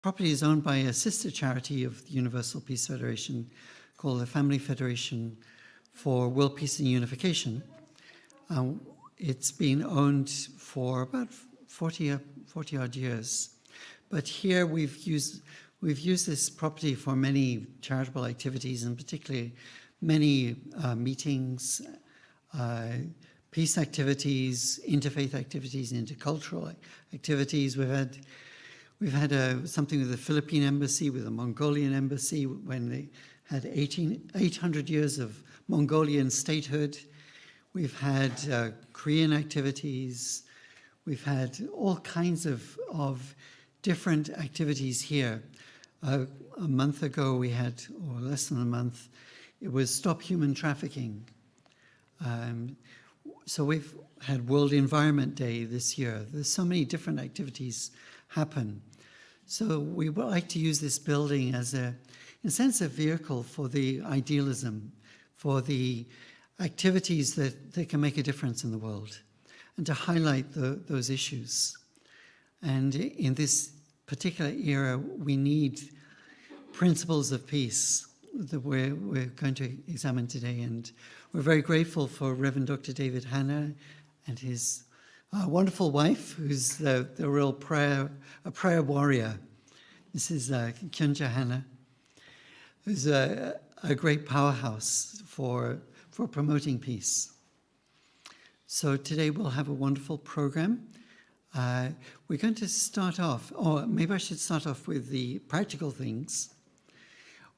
Property is owned by a sister charity of the Universal Peace Federation called the Family Federation for World Peace and Unification. It's been owned for about 40 odd years. But here we've used this property for many charitable activities, and particularly many meetings, peace activities, interfaith activities, intercultural activities. We've had something with the Philippine embassy, with the Mongolian embassy, when they had 800 years of Mongolian statehood. We've had Korean activities. We've had all kinds of different activities here. A month ago we had, or less than a month, it was Stop Human Trafficking. So we've had World Environment Day this year. There's so many different activities happen. So we would like to use this building as in a sense, a vehicle for the idealism, for the activities that can make a difference in the world, and to highlight those issues. And in this particular era, we need principles of peace that we're going to examine today. And we're very grateful for Reverend Dr. David Hanna and his wonderful wife, who's the real prayer warrior. This is Kyunja Hanna, who's a great powerhouse for promoting peace. So today we'll have a wonderful program. We're going to start off, or maybe I should start off with the practical things.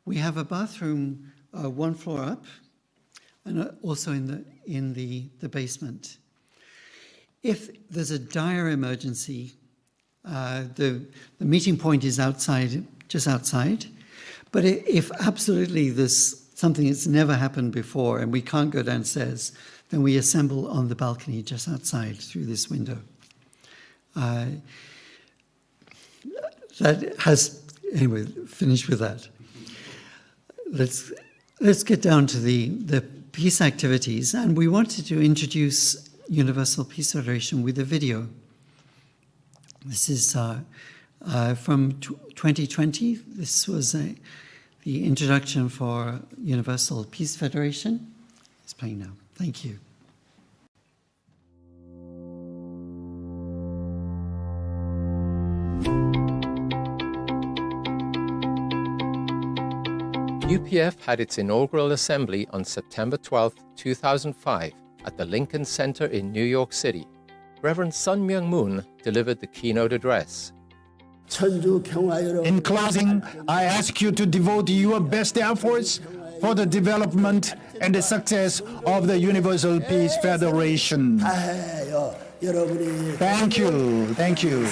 We have a bathroom one floor up, and also in the basement. If there's a dire emergency, the meeting point is outside, just outside. But if absolutely there's something that's never happened before and we can't go downstairs, then we assemble on the balcony just outside through this window. Anyway, finished with that. Let's get down to the peace activities, and we wanted to introduce Universal Peace Federation with a video. This is from 2020. This was the introduction for Universal Peace Federation. It's playing now. Thank you. UPF had its inaugural assembly on September 12, 2005 at the Lincoln Center in New York City. Reverend Sun Myung Moon delivered the keynote address. In closing, I ask you to devote your best efforts for the development and the success of the Universal Peace Federation. Thank you. Thank you.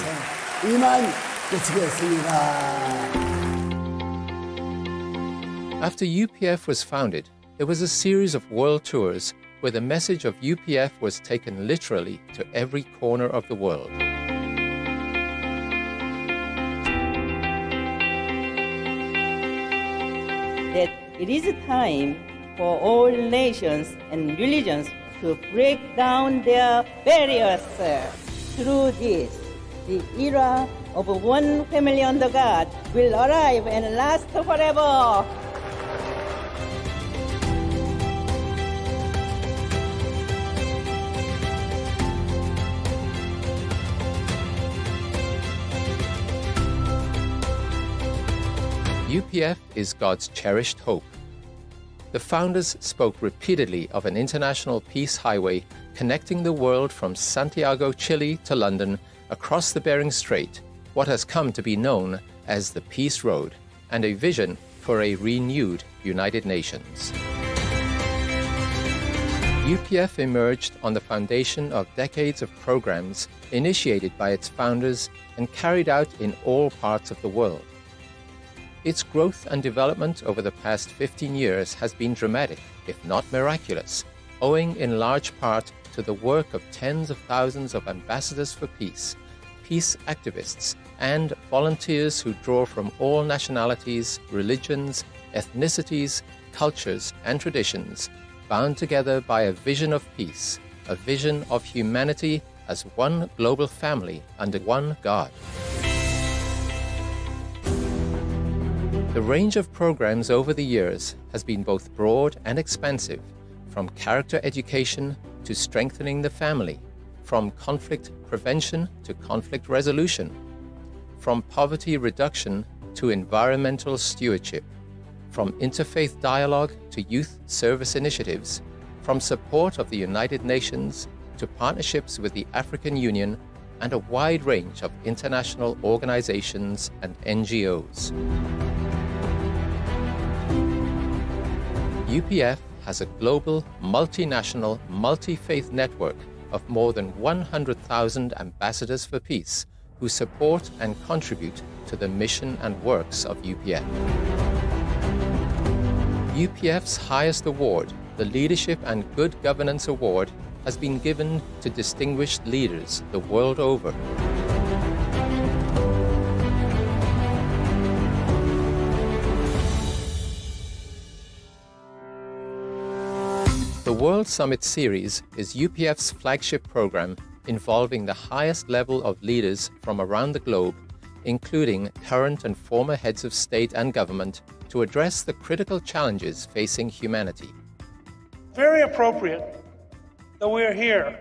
After UPF was founded, there was a series of world tours where the message of UPF was taken literally to every corner of the world. That it is time for all nations and religions to break down their barriers. Through this, the era of one family under God will arrive and last forever. UPF is God's cherished hope. The founders spoke repeatedly of an international peace highway connecting the world from Santiago, Chile to London, across the Bering Strait, what has come to be known as the Peace Road, and a vision for a renewed United Nations. UPF emerged on the foundation of decades of programs initiated by its founders and carried out in all parts of the world. Its growth and development over the past 15 years has been dramatic, if not miraculous, owing in large part to the work of tens of thousands of ambassadors for peace, peace activists, and volunteers who draw from all nationalities, religions, ethnicities, cultures, and traditions, bound together by a vision of peace, a vision of humanity as one global family under one God. The range of programs over the years has been both broad and expansive, from character education to strengthening the family, from conflict prevention to conflict resolution, from poverty reduction to environmental stewardship, from interfaith dialogue to youth service initiatives, from support of the United Nations to partnerships with the African Union and a wide range of international organizations and NGOs. UPF has a global, multinational, multi-faith network of more than 100,000 ambassadors for peace who support and contribute to the mission and works of UPF. UPF's highest award, the Leadership and Good Governance Award, has been given to distinguished leaders the world over. The World Summit Series is UPF's flagship program involving the highest level of leaders from around the globe, including current and former heads of state and government, to address the critical challenges facing humanity. Very appropriate that we're here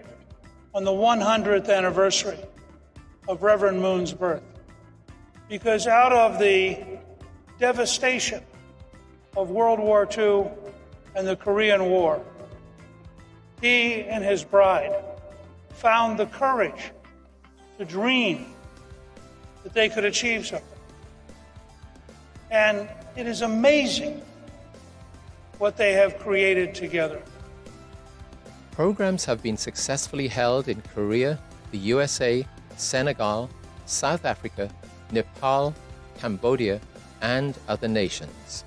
on the 100th anniversary of Reverend Moon's birth, because out of the devastation of World War II and the Korean War, he and his bride found the courage to dream that they could achieve something. And it is amazing what they have created together. Programs have been successfully held in Korea, the USA, Senegal, South Africa, Nepal, Cambodia, and other nations.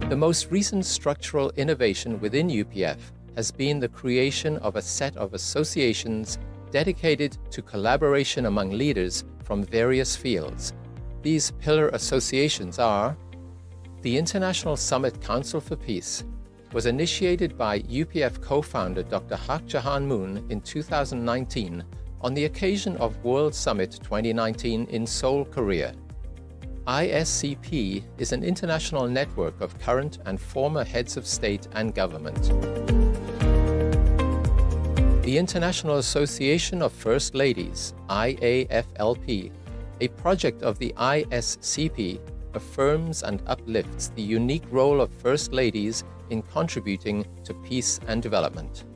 The most recent structural innovation within UPF has been the creation of a set of associations dedicated to collaboration among leaders from various fields. These pillar associations are: the International Summit Council for Peace was initiated by UPF co-founder Dr. Hak Jahan Moon in 2019 on the occasion of World Summit 2019 in Seoul, Korea. ISCP is an international network of current and former heads of state and government. The International Association of First Ladies, IAFLP, a project of the ISCP, affirms and uplifts the unique role of First Ladies in contributing to peace and development.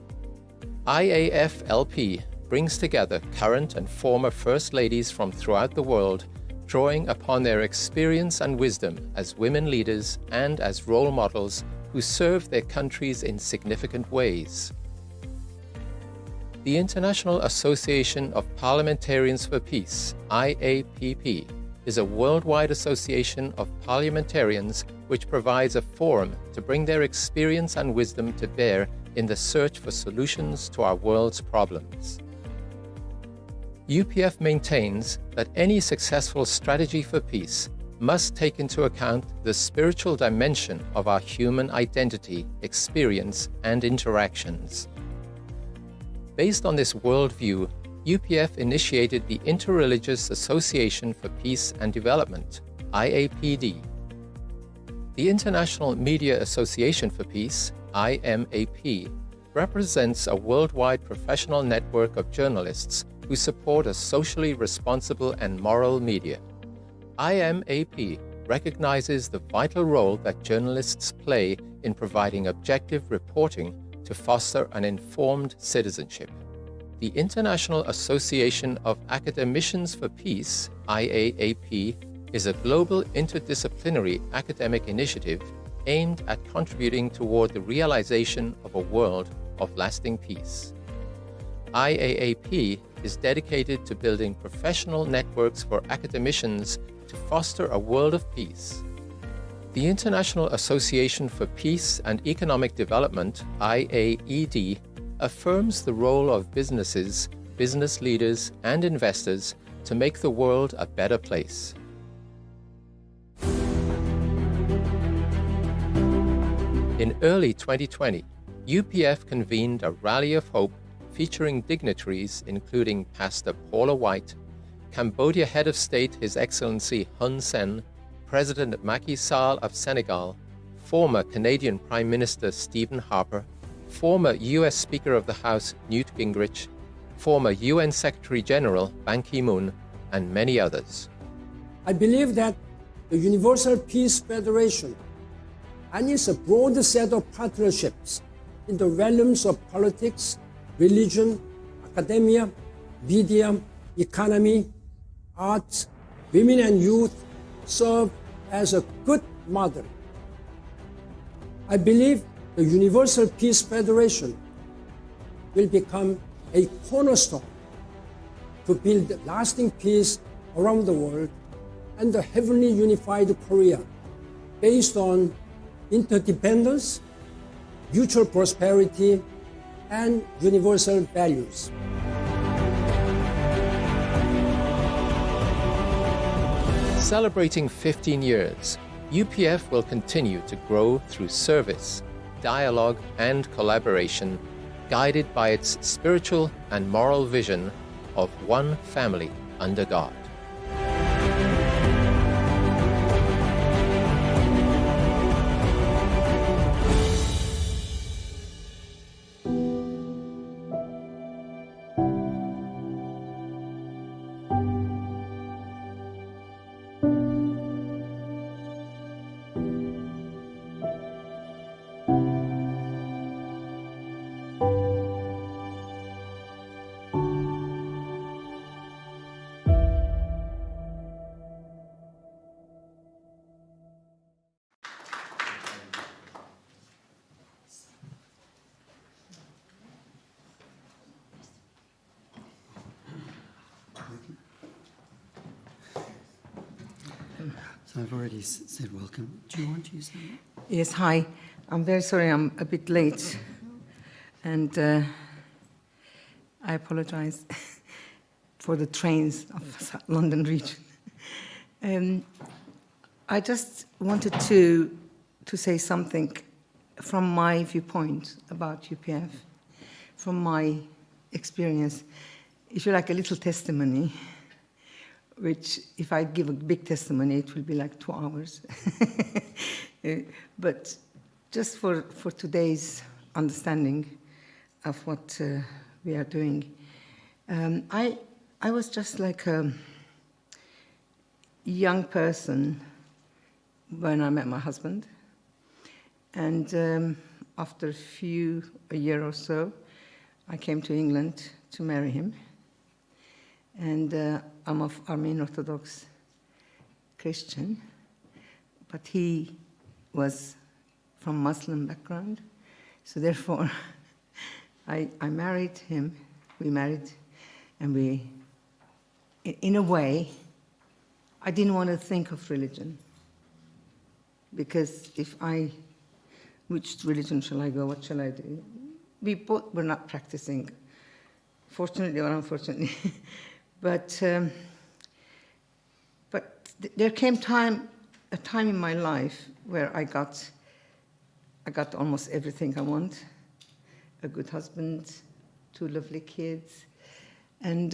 IAFLP brings together current and former First Ladies from throughout the world, drawing upon their experience and wisdom as women leaders and as role models who serve their countries in significant ways. The International Association of Parliamentarians for Peace, IAPP, is a worldwide association of parliamentarians which provides a forum to bring their experience and wisdom to bear in the search for solutions to our world's problems. UPF maintains that any successful strategy for peace must take into account the spiritual dimension of our human identity, experience, and interactions. Based on this worldview, UPF initiated the Interreligious Association for Peace and Development, IAPD. The International Media Association for Peace, IMAP, represents a worldwide professional network of journalists who support a socially responsible and moral media. IMAP recognizes the vital role that journalists play in providing objective reporting to foster an informed citizenship. The International Association of Academicians for Peace, IAAP, is a global interdisciplinary academic initiative aimed at contributing toward the realization of a world of lasting peace. IAAP is dedicated to building professional networks for academicians to foster a world of peace. The International Association for Peace and Economic Development, IAED, affirms the role of businesses, business leaders, and investors to make the world a better place. In early 2020, UPF convened a rally of hope featuring dignitaries including Pastor Paula White, Cambodia Head of State His Excellency Hun Sen, President Macky Sall of Senegal, former Canadian Prime Minister Stephen Harper, former US Speaker of the House Newt Gingrich, former UN Secretary General Ban Ki-moon, and many others. I believe that the Universal Peace Federation and its broad set of partnerships in the realms of politics, religion, academia, media, economy, arts, women and youth serve as a good model. I believe the Universal Peace Federation will become a cornerstone to build lasting peace around the world and the heavenly unified Korea based on interdependence, mutual prosperity, and universal values. Celebrating 15 years, UPF will continue to grow through service, dialogue, and collaboration, guided by its spiritual and moral vision of one family under God. So I've already said welcome. Do you want to use that? Yes, hi. I'm very sorry I'm a bit late. And I apologize for the trains of London region. I just wanted to say something from my viewpoint about UPF, from my experience. If you like, a little testimony, which if I give a big testimony, it will be like 2 hours. But just for today's understanding of what we are doing, I was just like a young person when I met my husband. And after a year or so, I came to England to marry him. And I'm of Armenian Orthodox Christian, but he was from Muslim background. So therefore, I married him, we married, and we, in a way, I didn't want to think of religion. Because which religion shall I go, what shall I do? We both were not practicing, fortunately or unfortunately. But there came a time in my life where I got almost everything I want: a good husband, 2 lovely kids, and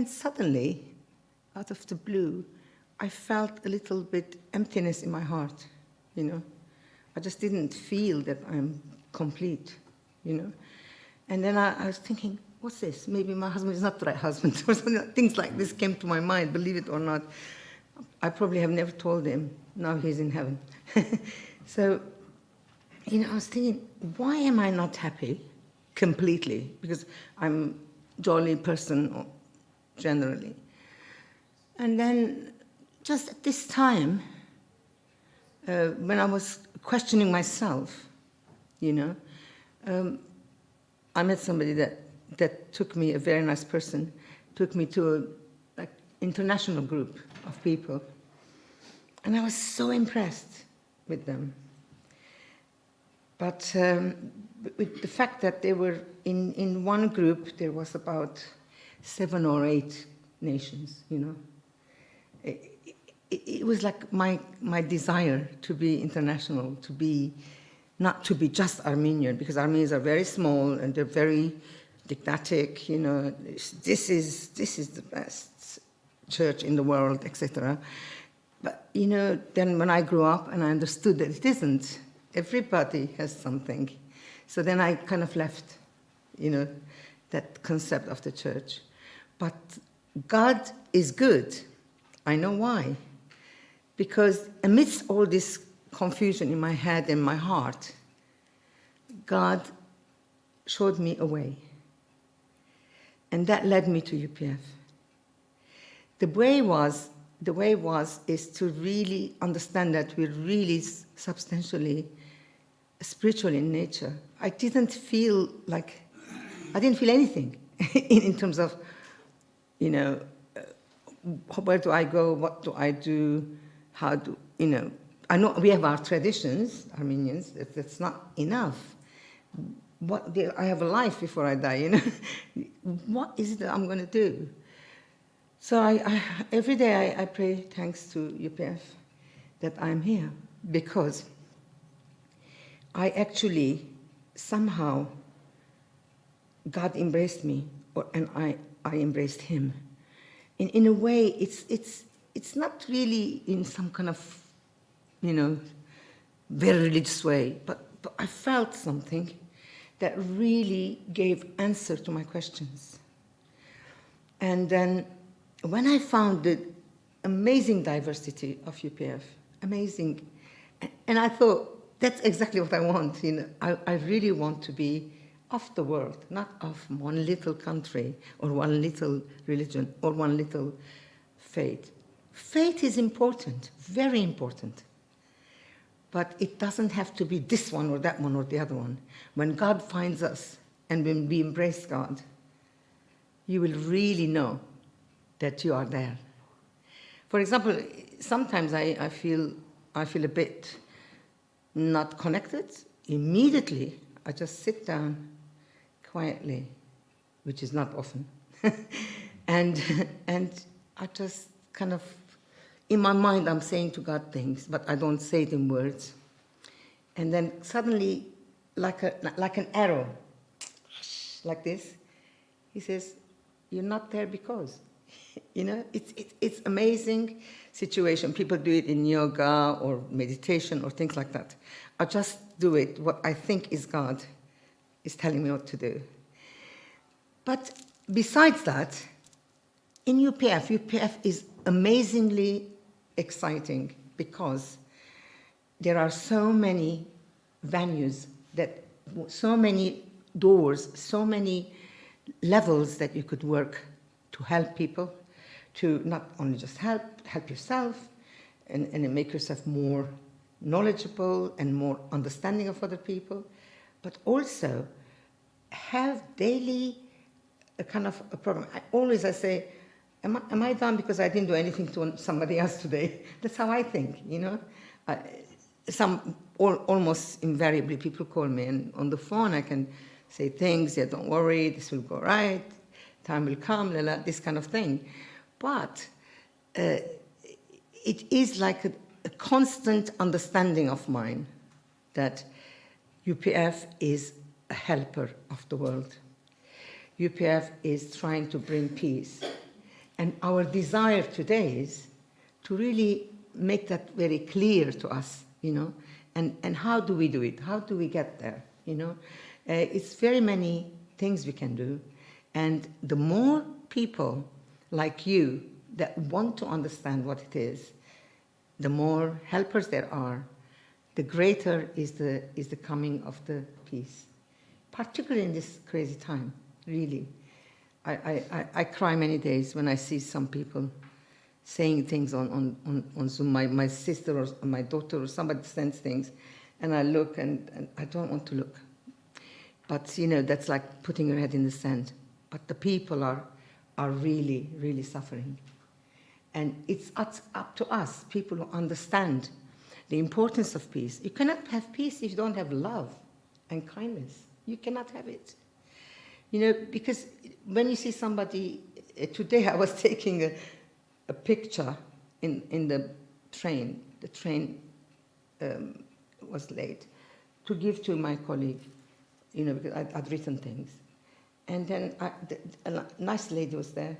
suddenly, out of the blue, I felt a little bit emptiness in my heart. You know, I just didn't feel that I'm complete. You know, and then I was thinking, what's this? Maybe my husband is not the right husband. Or something. Things like this came to my mind, believe it or not. I probably have never told him. Now he's in heaven. So, you know, I was thinking, why am I not happy completely? Because I'm a jolly person generally. And then just at this time, when I was questioning myself, you know, I met somebody that took me, a very nice person, took me to an international group of people. And I was so impressed with them. But with the fact that they were in one group, there was about 7 or 8 nations, you know. It was like my desire to be international, not to be just Armenian, because Armenians are very small and they're very dogmatic, you know, this is the best church in the world, etc. But, you know, then when I grew up and I understood that it isn't, everybody has something. So then I kind of left, you know, that concept of the church. But God is good. I know why. Because amidst all this confusion in my head and my heart, God showed me a way. And that led me to UPF. The way was is to really understand that we're really substantially spiritual in nature. I didn't feel anything in terms of, you know, where do I go, what do I do, how do, you know. I know we have our traditions, Armenians, that's not enough. I have a life before I die, you know. What is it that I'm going to do? So every day I pray thanks to UPF that I'm here, because I actually somehow, God embraced me, and I embraced him. In a way, it's not really in some kind of, you know, very religious way, but I felt something that really gave answer to my questions. And then when I found the amazing diversity of UPF, amazing, and I thought, that's exactly what I want. You know, I really want to be of the world, not of one little country or one little religion or one little faith. Faith is important, very important. But it doesn't have to be this one or that one or the other one. When God finds us and when we embrace God, you will really know that you are there. For example, sometimes I feel a bit not connected. Immediately, I just sit down quietly, which is not often, and I just kind of, in my mind, I'm saying to God things, but I don't say it in words. And then suddenly, like an arrow, like this, he says, "You're not there because." You know, it's amazing situation. People do it in yoga or meditation or things like that. I just do it, what I think is God is telling me what to do. But besides that, in UPF is amazingly exciting because there are so many venues, so many doors, so many levels that you could work to help people, to not only just help yourself and make yourself more knowledgeable and more understanding of other people, but also have daily a kind of a program. I say, am I done because I didn't do anything to somebody else today? That's how I think, you know. Almost invariably people call me, and on the phone I can say things, yeah, don't worry, this will go right, time will come, this kind of thing. But it is like a constant understanding of mine that UPF is a helper of the world. UPF is trying to bring peace. And our desire today is to really make that very clear to us, you know. And how do we do it? How do we get there, you know? It's very many things we can do. And the more people like you that want to understand what it is, the more helpers there are, the greater is the coming of the peace. Particularly in this crazy time, really. I cry many days when I see some people saying things on Zoom. My sister or my daughter or somebody sends things, and I look and I don't want to look. But, you know, that's like putting your head in the sand. But the people are really, really suffering. And it's up to us, people who understand the importance of peace. You cannot have peace if you don't have love and kindness. You cannot have it. You know, because when you see somebody, today I was taking a picture in the train. The train was late, to give to my colleague, you know, because I'd written things. And then a nice lady was there.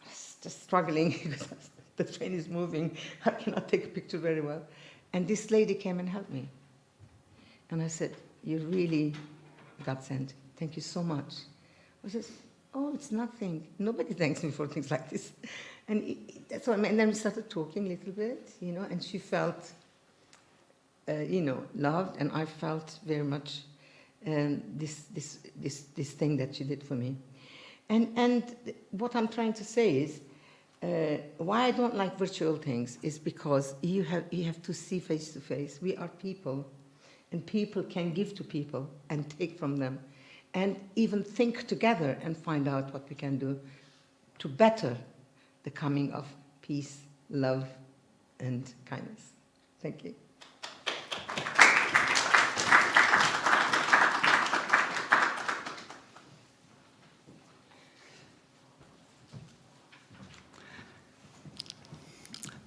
I was just struggling because the train is moving. I cannot take a picture very well. And this lady came and helped me. And I said, "You're really godsend. Thank you so much." I said, "Oh, it's nothing. Nobody thanks me for things like this." And that's what I mean. And then we started talking a little bit, and she felt, loved, and I felt very much this thing that she did for me. And what I'm trying to say is, why I don't like virtual things is because you have to see face to face. We are people, and people can give to people and take from them, and even think together and find out what we can do to better the coming of peace, love, and kindness. Thank you.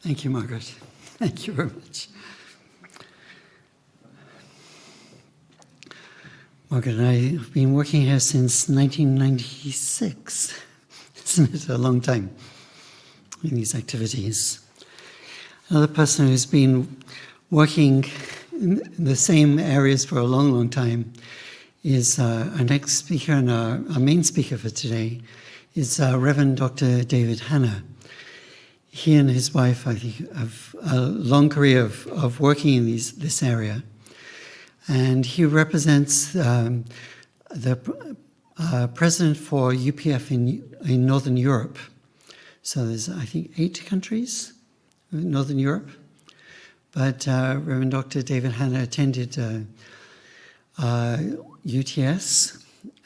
Thank you, Margaret. Thank you very much. Margaret and I have been working here since 1996. Isn't it a long time in these activities? Another person who's been working in the same areas for a long, long time is our next speaker, and our main speaker for today is Reverend Dr. David Hanna. He and his wife, I think, have a long career of working in this area. And he represents the president for UPF in Northern Europe. So there's, I think, 8 countries in Northern Europe. But Reverend Dr. David Hanna attended UTS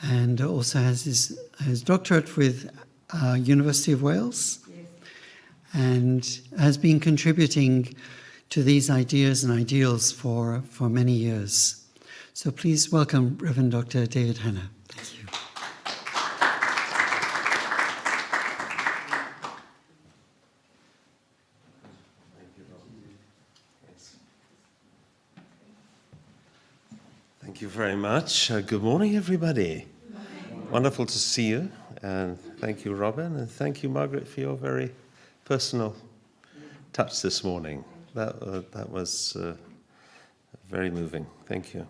and also has his doctorate with University of Wales. And has been contributing to these ideas and ideals for many years. So please welcome Reverend Dr. David Hanna. Thank you. Thank you very much. Good morning, everybody. Wonderful to see you. And thank you, Robin, and thank you, Margaret, for your very personal touch this morning. That was very moving. Thank you.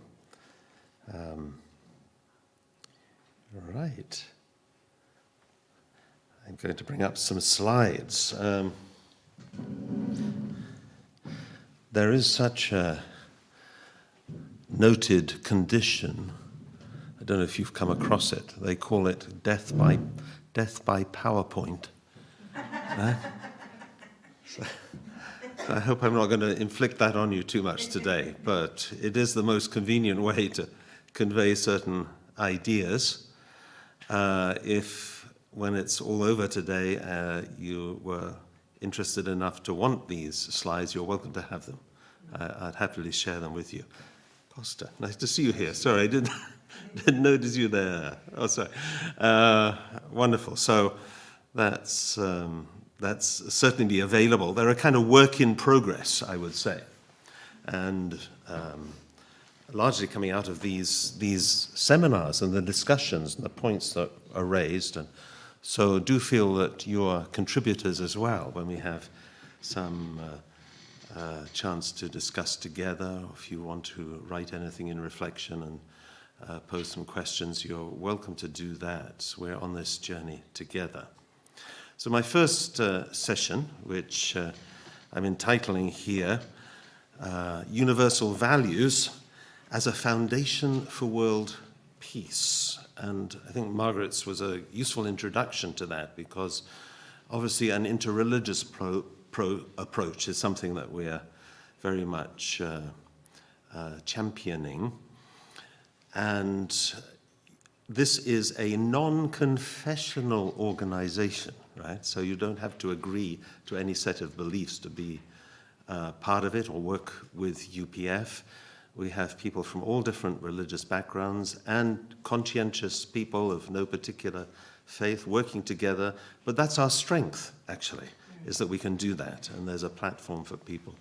Right. I'm going to bring up some slides. There is such a noted condition. I don't know if you've come across it. They call it death by PowerPoint. So I hope I'm not going to inflict that on you too much today, but it is the most convenient way to convey certain ideas. If, when it's all over today, you were interested enough to want these slides, you're welcome to have them. I'd happily share them with you. Costa, nice to see you here. Sorry, I didn't notice you there. Oh, sorry. Wonderful. So that's certainly available. They're a kind of work in progress, I would say, and largely coming out of these seminars and the discussions and the points that are raised. And so do feel that you are contributors as well when we have some chance to discuss together. If you want to write anything in reflection and pose some questions, you're welcome to do that. We're on this journey together. So my first session, which I'm entitling here, Universal Values as a Foundation for World Peace. And I think Margaret's was a useful introduction to that, because obviously an interreligious approach is something that we're very much championing. And this is a non-confessional organization, right? So you don't have to agree to any set of beliefs to be part of it or work with UPF. We have people from all different religious backgrounds and conscientious people of no particular faith working together. But that's our strength, actually, is that we can do that. And there's a platform for people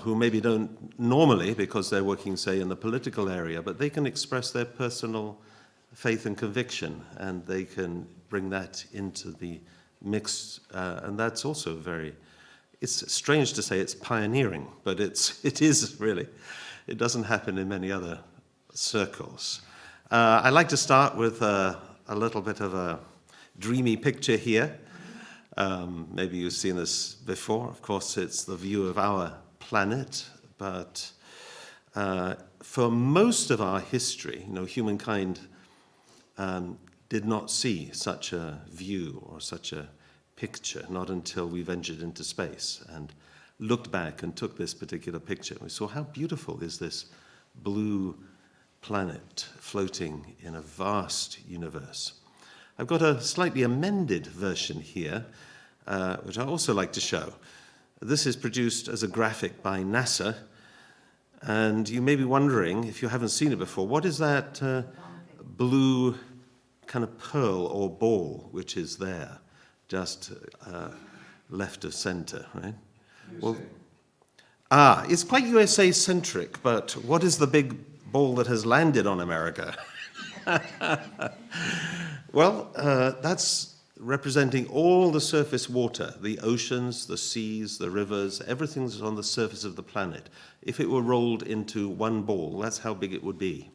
who maybe don't normally, because they're working, say, in the political area, but they can express their personal faith and conviction, and they can bring that into the mix, and that's also it's strange to say it's pioneering, but it is really. It doesn't happen in many other circles. I like to start with a little bit of a dreamy picture here. Maybe you've seen this before. Of course, it's the view of our planet, but for most of our history, humankind did not see such a view or such a picture, not until we ventured into space and looked back and took this particular picture. We saw how beautiful is this blue planet floating in a vast universe. I've got a slightly amended version here, which I also like to show. This is produced as a graphic by NASA, and you may be wondering, if you haven't seen it before, what is that blue kind of pearl or ball which is there, just left of center, right? Well, it's quite USA-centric, but what is the big ball that has landed on America? Well, that's representing all the surface water, the oceans, the seas, the rivers, everything that's on the surface of the planet. If it were rolled into one ball, that's how big it would be.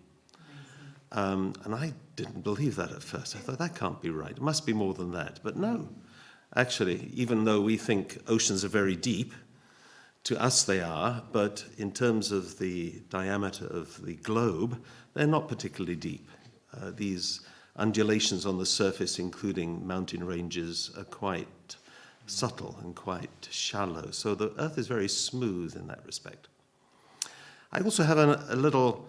And I didn't believe that at first. I thought, that can't be right. It must be more than that. But no, actually, even though we think oceans are very deep, to us they are, but in terms of the diameter of the globe, they're not particularly deep. These undulations on the surface, including mountain ranges, are quite subtle and quite shallow. So the Earth is very smooth in that respect. I also have a little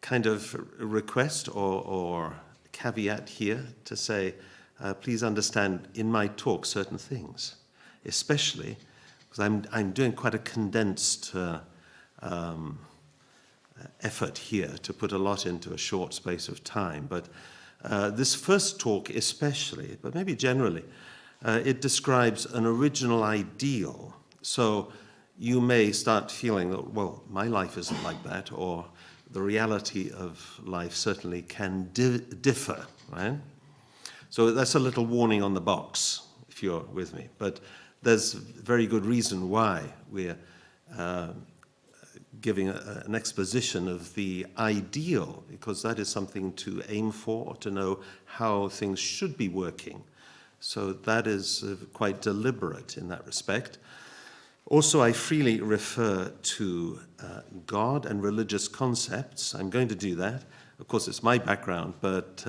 kind of request or caveat here to say, please understand in my talk certain things, especially because I'm doing quite a condensed effort here to put a lot into a short space of time. But this first talk especially, but maybe generally, it describes an original ideal. So you may start feeling that, well, my life isn't like that, or the reality of life certainly can differ, right? So that's a little warning on the box, if you're with me. But there's very good reason why we're giving an exposition of the ideal, because that is something to aim for, to know how things should be working. So that is quite deliberate in that respect. Also, I freely refer to God and religious concepts. I'm going to do that. Of course, it's my background, but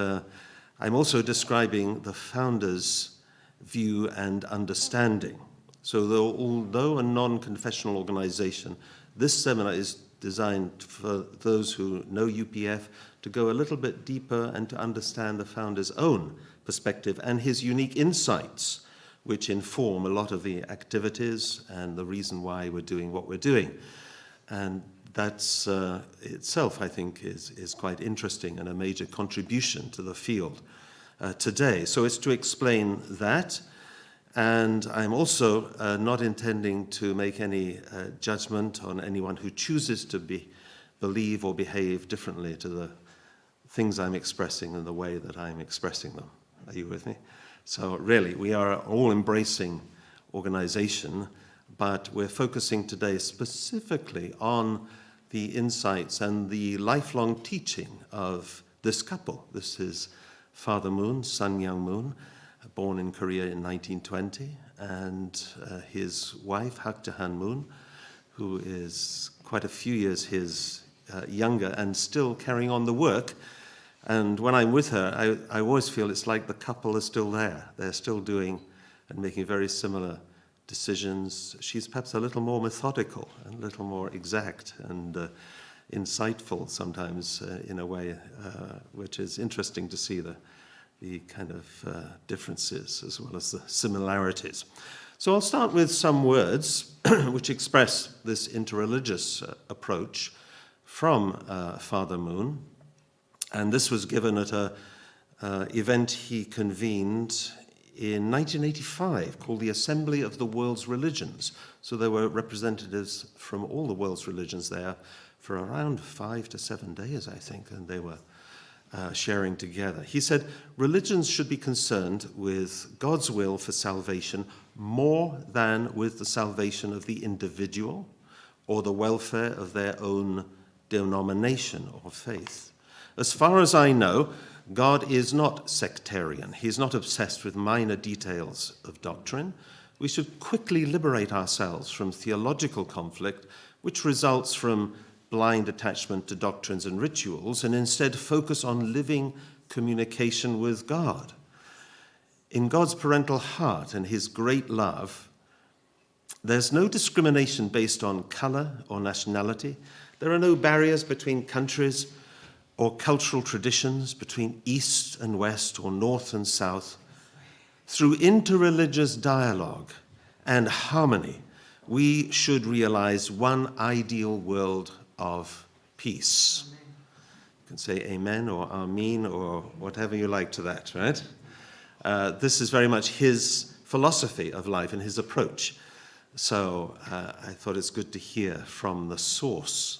I'm also describing the founders' view and understanding. So although a non-confessional organization, this seminar is designed for those who know UPF to go a little bit deeper and to understand the founder's own perspective and his unique insights, which inform a lot of the activities and the reason why we're doing what we're doing. And that's itself, I think, is quite interesting and a major contribution to the field today. So it's to explain that. And I'm also not intending to make any judgment on anyone who chooses to believe or behave differently to the things I'm expressing and the way that I'm expressing them. Are you with me? So really, we are all embracing organization, but we're focusing today specifically on the insights and the lifelong teaching of this couple. This is Father Moon, Sun Myung Moon, born in Korea in 1920, and his wife, Hak Jahan Moon, who is quite a few years his younger and still carrying on the work. And when I'm with her, I always feel it's like the couple is still there. They're still doing and making very similar decisions. She's perhaps a little more methodical and a little more exact and insightful sometimes in a way, which is interesting to see the kind of differences as well as the similarities. So I'll start with some words which express this interreligious approach from Father Moon. And this was given at an event he convened in 1985 called the Assembly of the World's Religions. So there were representatives from all the world's religions there for around 5 to 7 days, I think, and they were sharing together. He said, religions should be concerned with God's will for salvation more than with the salvation of the individual or the welfare of their own denomination or faith. As far as I know, God is not sectarian. He is not obsessed with minor details of doctrine. We should quickly liberate ourselves from theological conflict, which results from blind attachment to doctrines and rituals, and instead focus on living communication with God. In God's parental heart and his great love, there's no discrimination based on color or nationality. There are no barriers between countries or cultural traditions, between East and West or North and South. Through interreligious dialogue and harmony, we should realize one ideal world of peace. Amen. You can say amen or amen or whatever you like to that, right? This is very much his philosophy of life and his approach. So I thought it's good to hear from the source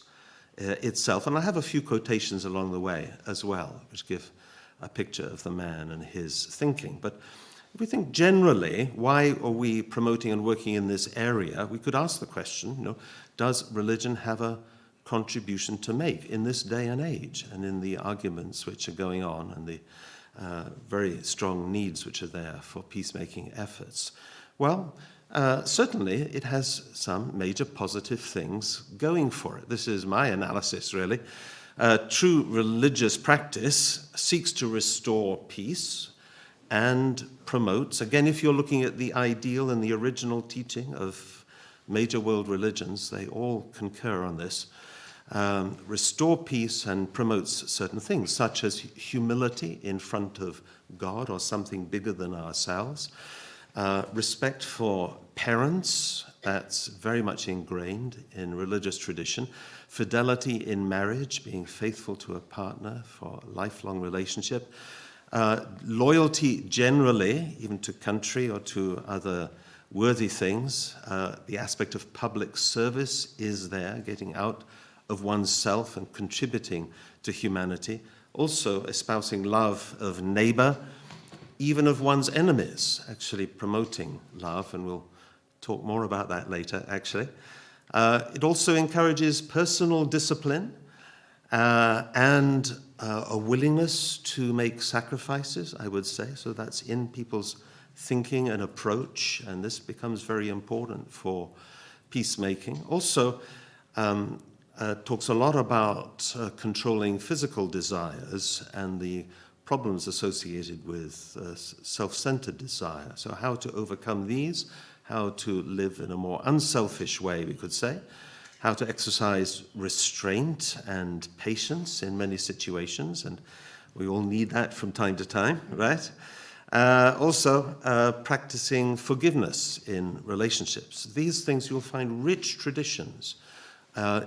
itself. And I have a few quotations along the way as well, which give a picture of the man and his thinking. But if we think generally, why are we promoting and working in this area? We could ask the question, does religion have a contribution to make in this day and age, and in the arguments which are going on and the very strong needs which are there for peacemaking efforts? Well, certainly it has some major positive things going for it. This is my analysis, really. True religious practice seeks to restore peace and promotes, again, if you're looking at the ideal and the original teaching of major world religions, they all concur on this, restore peace and promotes certain things, such as humility in front of God or something bigger than ourselves, respect for parents, that's very much ingrained in religious tradition, fidelity in marriage, being faithful to a partner for a lifelong relationship, loyalty generally, even to country or to other worthy things. The aspect of public service is there, getting out of oneself and contributing to humanity. Also espousing love of neighbor, even of one's enemies, actually promoting love, and we'll talk more about that later, actually. It also encourages personal discipline and a willingness to make sacrifices, I would say. So that's in people's thinking and approach, and this becomes very important for peacemaking. Also, talks a lot about controlling physical desires and the problems associated with self-centered desire. So how to overcome these, how to live in a more unselfish way, we could say, how to exercise restraint and patience in many situations, and we all need that from time to time, right? Also, practicing forgiveness in relationships. These things you'll find rich traditions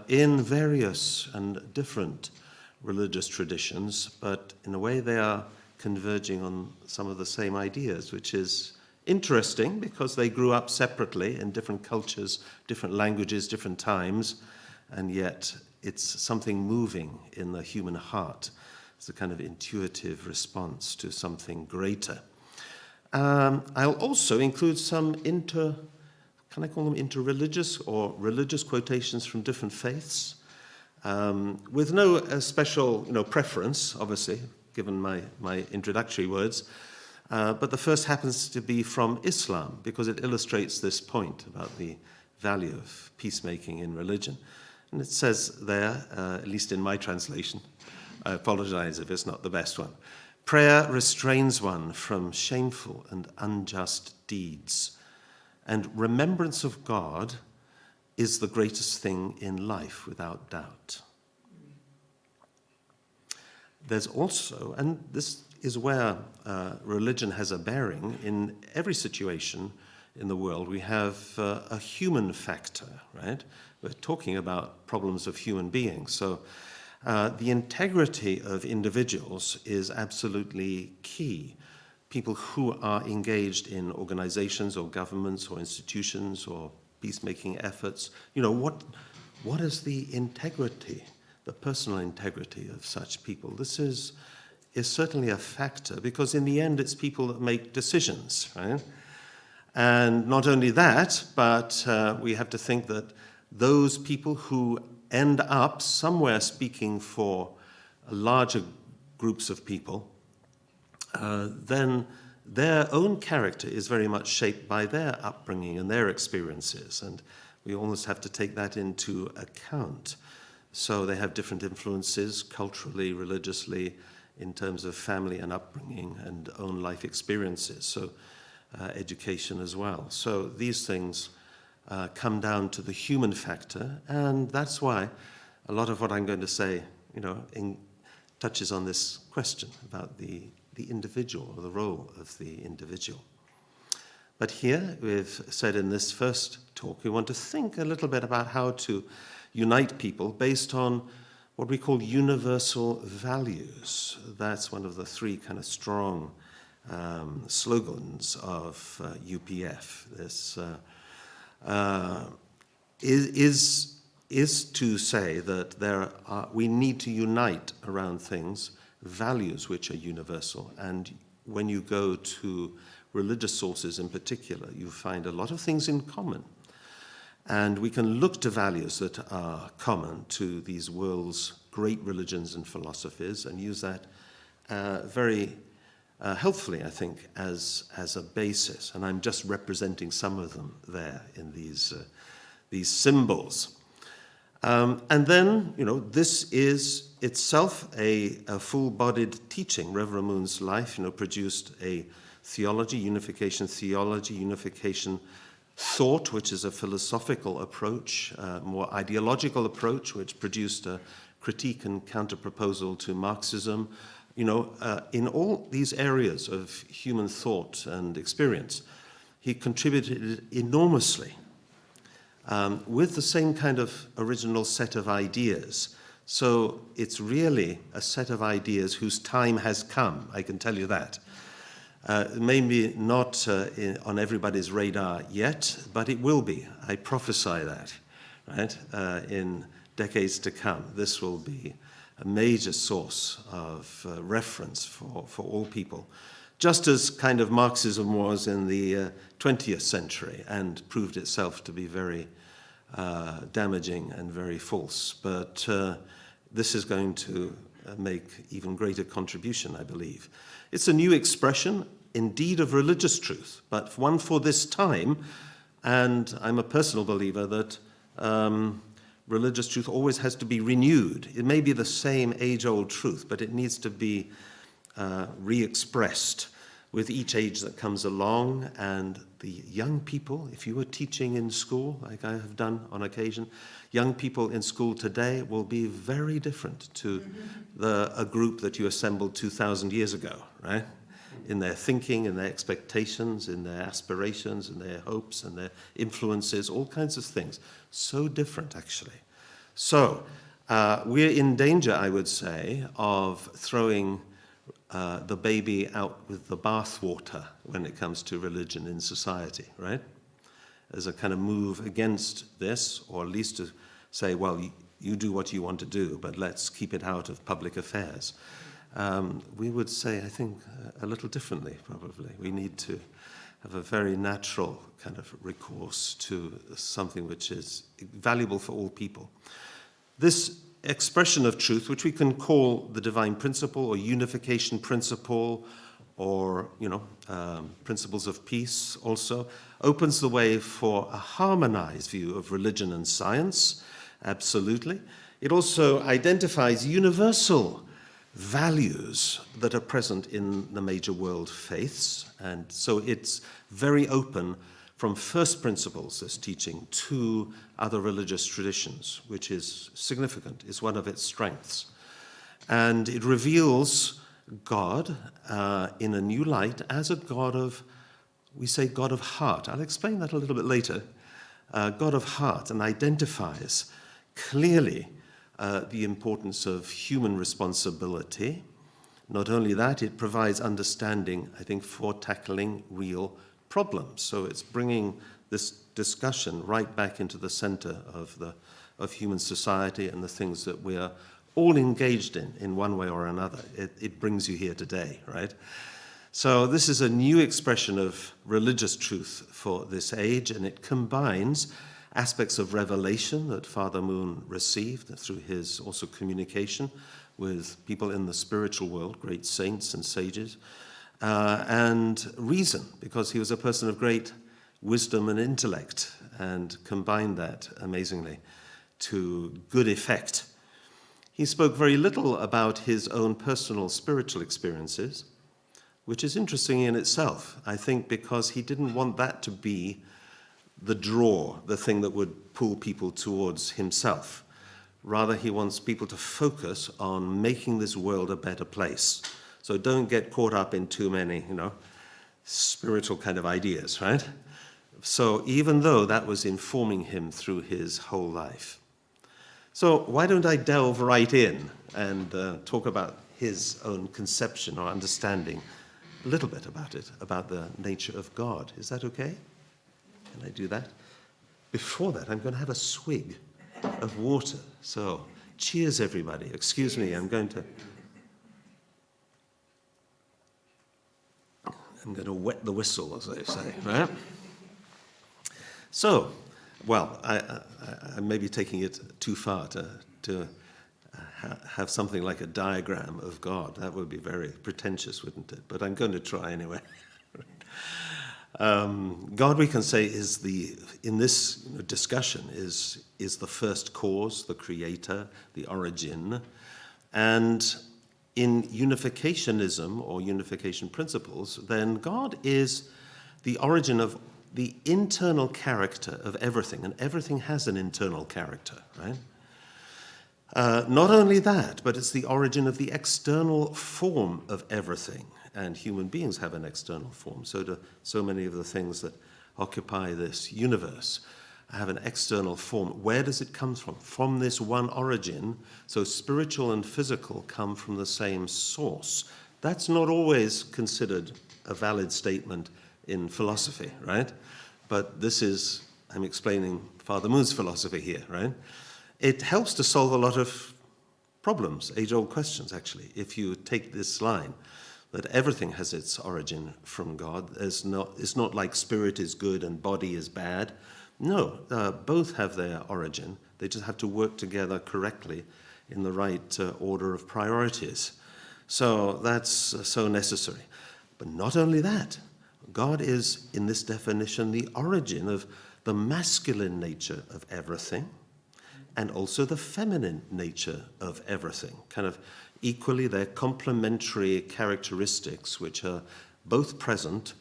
in various and different religious traditions, but in a way they are converging on some of the same ideas, which is interesting because they grew up separately in different cultures, different languages, different times, and yet it's something moving in the human heart. It's a kind of intuitive response to something greater. I'll also include some can I call them interreligious or religious quotations from different faiths, with no special preference, obviously, given my introductory words. But the first happens to be from Islam, because it illustrates this point about the value of peacemaking in religion. And it says there, at least in my translation, I apologize if it's not the best one, prayer restrains one from shameful and unjust deeds, and remembrance of God is the greatest thing in life, without doubt. There's also, and this is where religion has a bearing, in every situation in the world, we have a human factor, right? We're talking about problems of human beings. So the integrity of individuals is absolutely key. People who are engaged in organizations or governments or institutions or peacemaking efforts, what is the integrity, the personal integrity of such people? This is is certainly a factor, because in the end it's people that make decisions, right? And not only that, but we have to think that those people who end up somewhere speaking for larger groups of people, then their own character is very much shaped by their upbringing and their experiences, and we almost have to take that into account. So they have different influences culturally, religiously, in terms of family and upbringing and own life experiences, so education as well. So these things come down to the human factor, and that's why a lot of what I'm going to say, touches on this question about the individual, or the role of the individual. But here, we've said in this first talk, we want to think a little bit about how to unite people based on what we call universal values. That's one of the three kind of strong slogans of UPF. This is to say that we need to unite around things, values which are universal. And when you go to religious sources in particular, you find a lot of things in common. And we can look to values that are common to these world's great religions and philosophies and use that very helpfully, I think, as a basis. And I'm just representing some of them there in these symbols. And then, this is itself a full-bodied teaching. Reverend Moon's life, produced a theology, unification thought, which is a philosophical approach, more ideological approach, which produced a critique and counter-proposal to Marxism. In all these areas of human thought and experience, he contributed enormously with the same kind of original set of ideas. So it's really a set of ideas whose time has come, I can tell you that. Maybe not on everybody's radar yet, but it will be. I prophesy that, right? In decades to come, this will be a major source of reference for all people, just as kind of Marxism was in the 20th century and proved itself to be very damaging and very false. But this is going to make even greater contribution, I believe. It's a new expression, indeed, of religious truth, but one for this time, and I'm a personal believer that religious truth always has to be renewed. It may be the same age-old truth, but it needs to be re-expressed with each age that comes along. And the young people, if you were teaching in school, like I have done on occasion, young people in school today will be very different to a group that you assembled 2,000 years ago, right? In their thinking, in their expectations, in their aspirations, in their hopes, and their influences, all kinds of things. So different, actually. So we're in danger, I would say, of throwing the baby out with the bathwater when it comes to religion in society, right? As a kind of move against this, or at least to say, well, you do what you want to do, but let's keep it out of public affairs. We would say, I think, a little differently, probably. We need to have a very natural kind of recourse to something which is valuable for all people. This expression of truth, which we can call the divine principle or unification principle, or principles of peace also, opens the way for a harmonized view of religion and science, absolutely. It also identifies universal values that are present in the major world faiths, and so it's very open from first principles, this teaching, to other religious traditions, which is significant, is one of its strengths. And it reveals God in a new light as a God of, we say God of heart. I'll explain that a little bit later. God of heart, and identifies clearly the importance of human responsibility. Not only that, it provides understanding, I think, for tackling real problems. So it's bringing this discussion right back into the center of human society and the things that we are all engaged in one way or another. It brings you here today, right? So this is a new expression of religious truth for this age, and it combines aspects of revelation that Father Moon received through his also communication with people in the spiritual world, great saints and sages, and reason, because he was a person of great wisdom and intellect, and combined that amazingly to good effect. He spoke very little about his own personal spiritual experiences, which is interesting in itself, I think, because he didn't want that to be the draw, the thing that would pull people towards himself. Rather, he wants people to focus on making this world a better place. So don't get caught up in too many, spiritual kind of ideas, right? So even though that was informing him through his whole life. So why don't I delve right in and talk about his own conception or understanding, a little bit about it, about the nature of God. Is that okay? Can I do that? Before that, I'm going to have a swig of water. So cheers, everybody. Excuse me, I'm going to wet the whistle, as they say, right? So, well, I may be taking it too far to have something like a diagram of God. That would be very pretentious, wouldn't it? But I'm going to try anyway. God, we can say, in this discussion, is the first cause, the creator, the origin. And in unificationism or unification principles, then God is the origin of the internal character of everything, and everything has an internal character, right? Not only that, but it's the origin of the external form of everything, and human beings have an external form. So do so many of the things that occupy this universe have an external form. Where does it come from? From this one origin. So spiritual and physical come from the same source. That's not always considered a valid statement in philosophy, right? But this is, I'm explaining Father Moon's philosophy here, right? It helps to solve a lot of problems, age-old questions, actually. If you take this line, that everything has its origin from God, it's not like spirit is good and body is bad. No, both have their origin. They just have to work together correctly in the right order of priorities. So that's so necessary. But not only that, God is, in this definition, the origin of the masculine nature of everything and also the feminine nature of everything. Kind of equally, they're complementary characteristics which are both present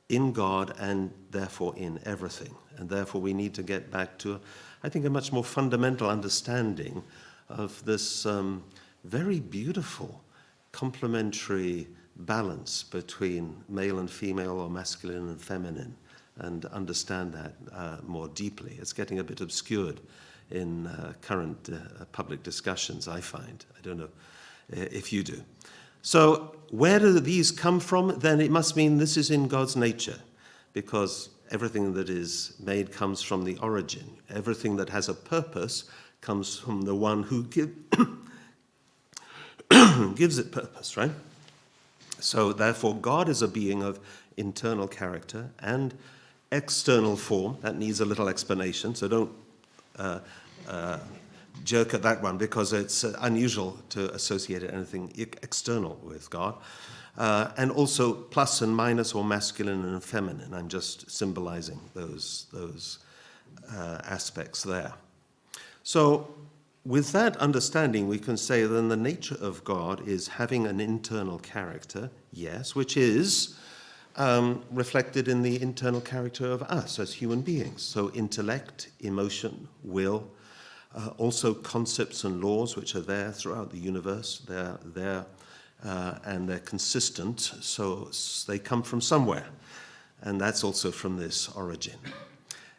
in God and therefore in everything. And therefore we need to get back to, I think, a much more fundamental understanding of this very beautiful complementary balance between male and female or masculine and feminine, and understand that more deeply. It's getting a bit obscured in current public discussions, I find. I don't know if you do. So where do these come from? Then it must mean this is in God's nature, because everything that is made comes from the origin. Everything that has a purpose comes from the one who gives it purpose, right? So therefore, God is a being of internal character and external form. That needs a little explanation, so don't jerk at that one, because it's unusual to associate anything external with God. And also plus and minus, or masculine and feminine. I'm just symbolizing those aspects there. So with that understanding, we can say then the nature of God is having an internal character, yes, which is reflected in the internal character of us as human beings. So intellect, emotion, will, also concepts and laws which are there throughout the universe. They're there and they're consistent, so they come from somewhere. And that's also from this origin.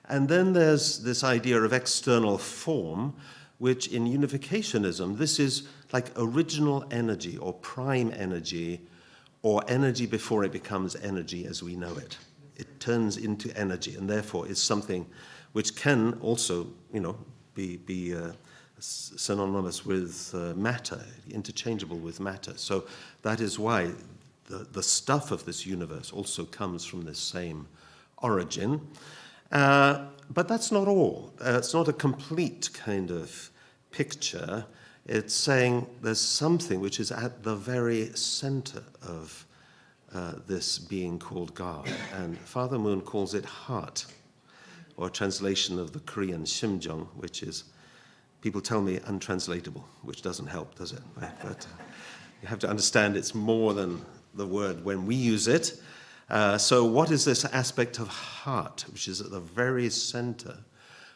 And then there's this idea of external form, which in unificationism, this is like original energy or prime energy, or energy before it becomes energy as we know it. It turns into energy, and therefore is something which can also, be synonymous with matter, interchangeable with matter. So that is why the stuff of this universe also comes from this same origin. But that's not all. It's not a complete kind of picture. It's saying there's something which is at the very center of this being called God. And Father Moon calls it heart, or a translation of the Korean 심정, which is, people tell me, untranslatable, which doesn't help, does it? But you have to understand it's more than the word when we use it. So what is this aspect of heart, which is at the very center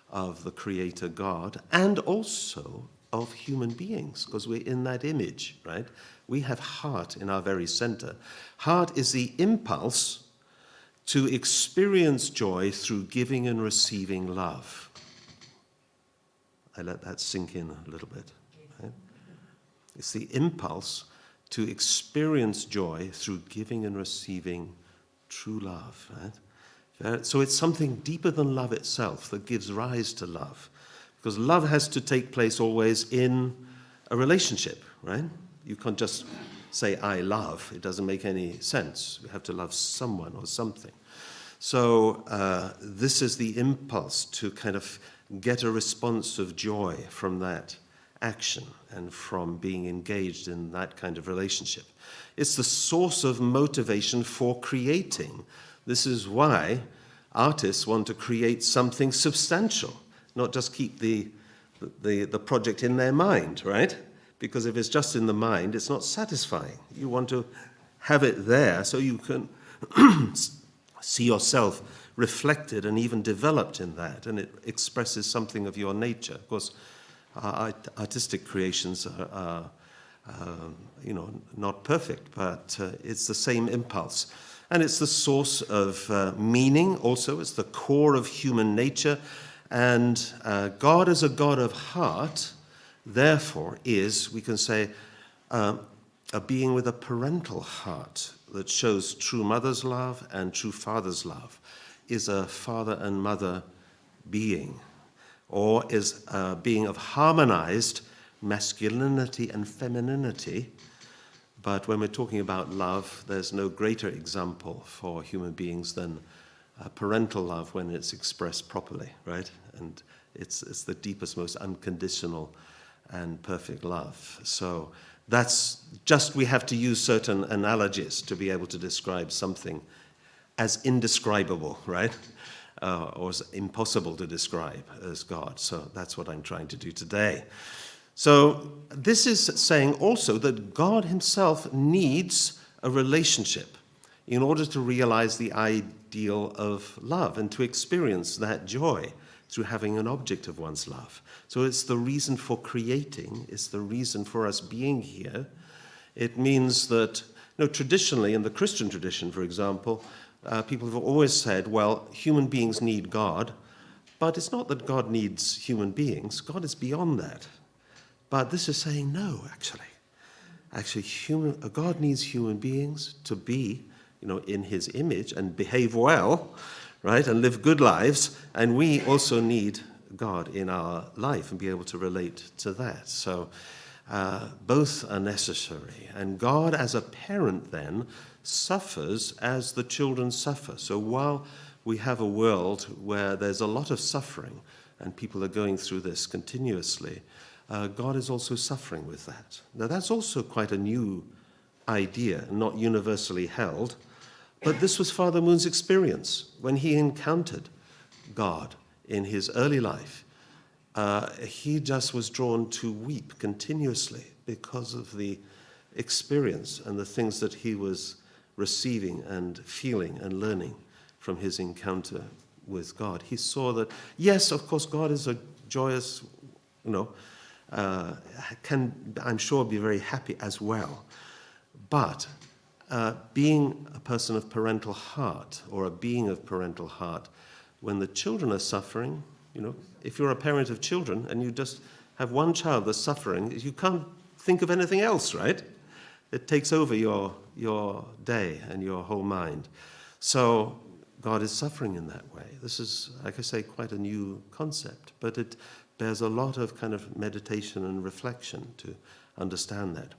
of the Creator God, and also of human beings, because we're in that image, right? We have heart in our very center. Heart is the impulse to experience joy through giving and receiving love. I let that sink in a little bit. Right? It's the impulse to experience joy through giving and receiving true love. Right? So it's something deeper than love itself that gives rise to love. Because love has to take place always in a relationship, right? You can't just say, I love. It doesn't make any sense. You have to love someone or something. So this is the impulse to kind of get a response of joy from that action and from being engaged in that kind of relationship. It's the source of motivation for creating. This is why artists want to create something substantial, not just keep the project in their mind, right? Because if it's just in the mind, it's not satisfying. You want to have it there so you can see yourself reflected and even developed in that, and it expresses something of your nature. Of course, artistic creations are not perfect, but it's the same impulse. And it's the source of meaning also. It's the core of human nature. And God as a God of heart, therefore, is, we can say, a being with a parental heart that shows true mother's love and true father's love, is a father and mother being, or is a being of harmonized masculinity and femininity. But when we're talking about love, there's no greater example for human beings than parental love when it's expressed properly, right? And it's the deepest, most unconditional and perfect love. So that's just, we have to use certain analogies to be able to describe something as indescribable, right? Or as impossible to describe as God. So that's what I'm trying to do today. So this is saying also that God himself needs a relationship in order to realize the ideal of love and to experience that joy through having an object of one's love. So it's the reason for creating, it's the reason for us being here. It means that, traditionally, in the Christian tradition, for example, people have always said, well, human beings need God, but it's not that God needs human beings. God is beyond that. But this is saying no, actually. Actually, God needs human beings to be, in his image and behave well, right, and live good lives. And we also need God in our life and be able to relate to that. So both are necessary. And God as a parent then suffers as the children suffer. So while we have a world where there's a lot of suffering and people are going through this continuously, God is also suffering with that. Now that's also quite a new idea, not universally held, but this was Father Moon's experience when he encountered God in his early life. He just was drawn to weep continuously because of the experience and the things that he was receiving and feeling and learning from his encounter with God. He saw that, yes, of course, God is a joyous, can, I'm sure, be very happy as well. But being a person of parental heart, or a being of parental heart, when the children are suffering, if you're a parent of children and you just have one child that's suffering, you can't think of anything else, right? It takes over your day and your whole mind. So God is suffering in that way. This is, like I say, quite a new concept, but it bears a lot of kind of meditation and reflection to understand that.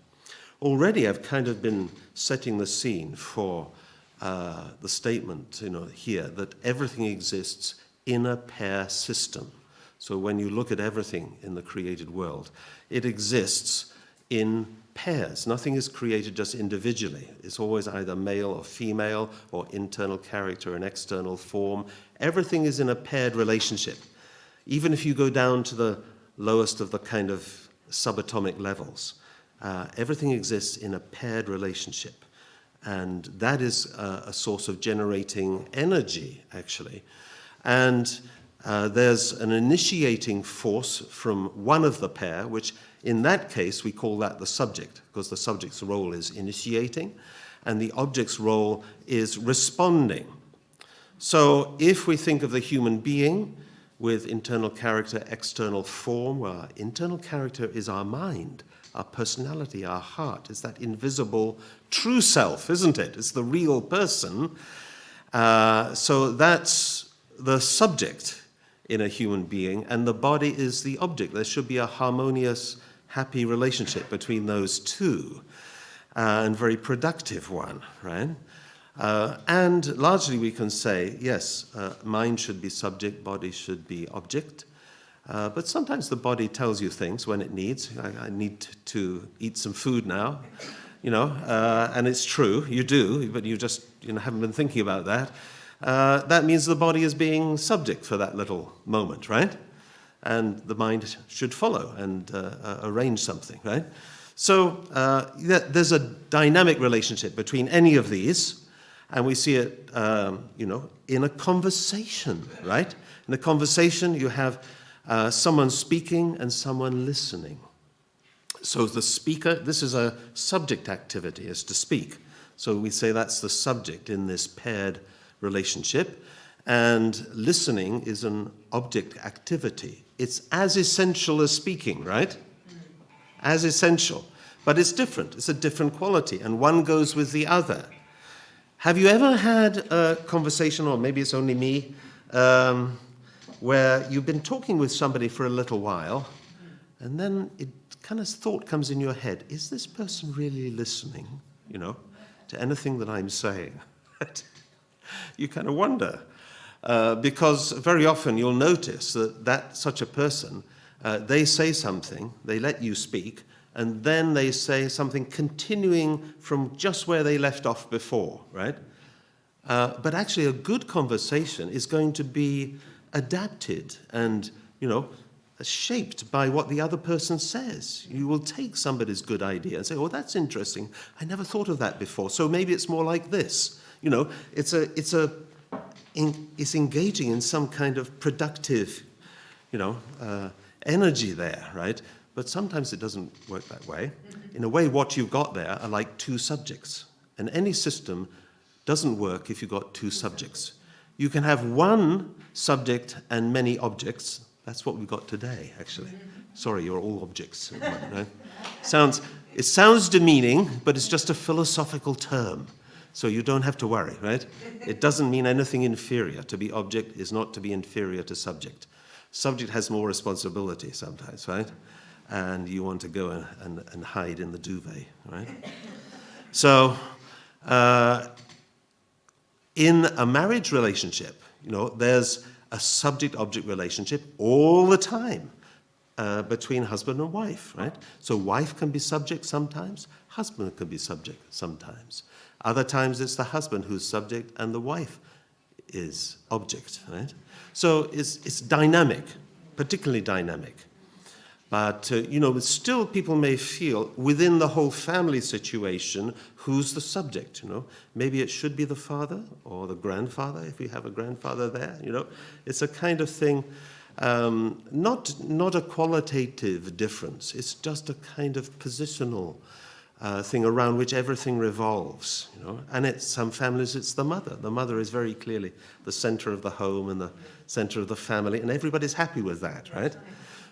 Already I've kind of been setting the scene for the statement, here, that everything exists in a pair system. So when you look at everything in the created world, it exists in pairs. Nothing is created just individually. It's always either male or female, or internal character and external form. Everything is in a paired relationship. Even if you go down to the lowest of the kind of subatomic levels, everything exists in a paired relationship. And that is a source of generating energy, actually. And there's an initiating force from one of the pair, which in that case we call that the subject, because the subject's role is initiating, and the object's role is responding. So if we think of the human being with internal character, external form, well, our internal character is our mind, our personality, our heart. It's that invisible true self, isn't it? It's the real person. So that's the subject in a human being, and the body is the object. There should be a harmonious, happy relationship between those two, and very productive one, right? And largely we can say, yes, mind should be subject, body should be object. But sometimes the body tells you things when it needs. I need to eat some food now, and it's true, you do, but you just haven't been thinking about that. That means the body is being subject for that little moment, right? And the mind should follow and arrange something, right? So there's a dynamic relationship between any of these, and we see it, in a conversation, right? In a conversation, you have someone speaking and someone listening. So the speaker, this is a subject activity, is to speak. So we say that's the subject in this paired relationship, and listening is an object activity. It's as essential as speaking, right? As essential. But it's different. It's a different quality, and one goes with the other. Have you ever had a conversation, or maybe it's only me, where you've been talking with somebody for a little while, and then it kind of thought comes in your head, is this person really listening, to anything that I'm saying? You kind of wonder, because very often you'll notice that such a person, they say something, they let you speak, and then they say something continuing from just where they left off before, right? But actually a good conversation is going to be adapted and, shaped by what the other person says. You will take somebody's good idea and say, oh, that's interesting. I never thought of that before. So maybe it's more like this. It's engaging in some kind of productive, energy there, right? But sometimes it doesn't work that way. In a way, what you've got there are like two subjects. And any system doesn't work if you've got two subjects. You can have one subject and many objects. That's what we've got today, actually. Sorry, you're all objects. Right? It sounds demeaning, but it's just a philosophical term. So you don't have to worry, right? It doesn't mean anything inferior. To be object is not to be inferior to subject. Subject has more responsibility sometimes, right? And you want to go and hide in the duvet, right? So in a marriage relationship, there's a subject-object relationship all the time between husband and wife, right? So wife can be subject sometimes, husband can be subject sometimes. Other times it's the husband who's subject and the wife is object, right? So it's dynamic, particularly dynamic. But, still people may feel within the whole family situation, who's the subject, Maybe it should be the father or the grandfather, if we have a grandfather there, It's a kind of thing, not a qualitative difference. It's just a kind of positional thing around which everything revolves, And some families, it's the mother. The mother is very clearly the center of the home and the center of the family, and everybody's happy with that, right?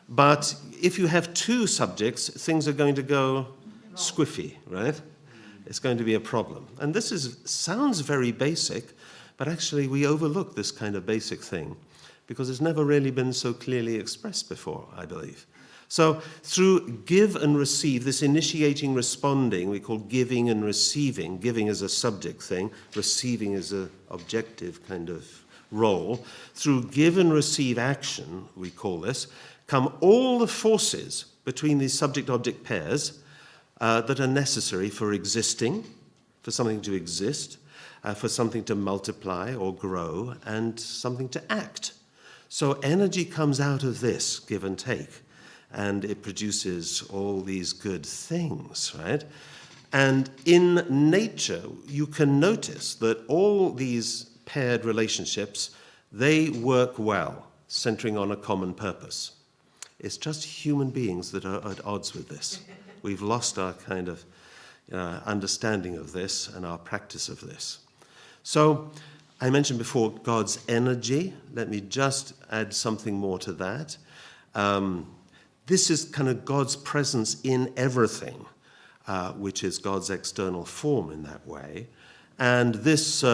But if you have two subjects, things are going to go squiffy, right? It's going to be a problem. And this sounds very basic, but actually we overlook this kind of basic thing because it's never really been so clearly expressed before, I believe. So through give and receive, this initiating, responding, we call giving and receiving. Giving is a subject thing, receiving is an objective kind of role. Through give and receive action, we call this, come all the forces between these subject-object pairs that are necessary for existing, for something to exist, for something to multiply or grow, and something to act. So energy comes out of this give and take, and it produces all these good things, right? And in nature, you can notice that all these paired relationships, they work well, centering on a common purpose. It's just human beings that are at odds with this. We've lost our kind of understanding of this and our practice of this. So I mentioned before God's energy. Let me just add something more to that. This is kind of God's presence in everything, which is God's external form in that way. And this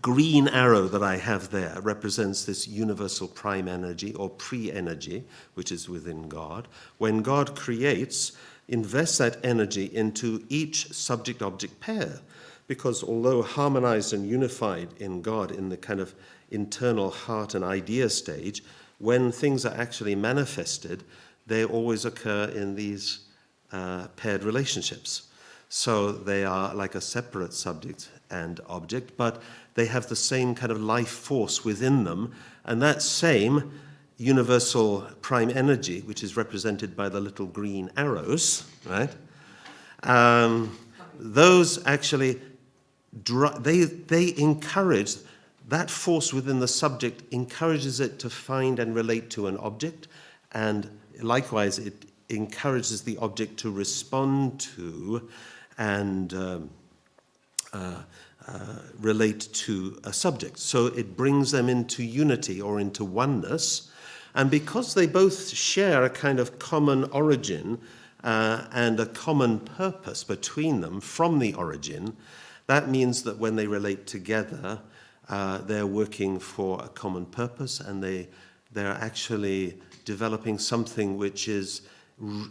green arrow that I have there represents this universal prime energy or pre-energy, which is within God. When God creates, invests that energy into each subject-object pair, because although harmonized and unified in God in the kind of internal heart and idea stage, when things are actually manifested, they always occur in these paired relationships. So they are like a separate subject and object, but they have the same kind of life force within them, and that same universal prime energy, which is represented by the little green arrows, right? Those actually, they encourage, that force within the subject encourages it to find and relate to an object, and likewise it encourages the object to respond to and relate to a subject. So it brings them into unity or into oneness. And because they both share a kind of common origin and a common purpose between them from the origin, that means that when they relate together, they're working for a common purpose, and they're actually developing something which is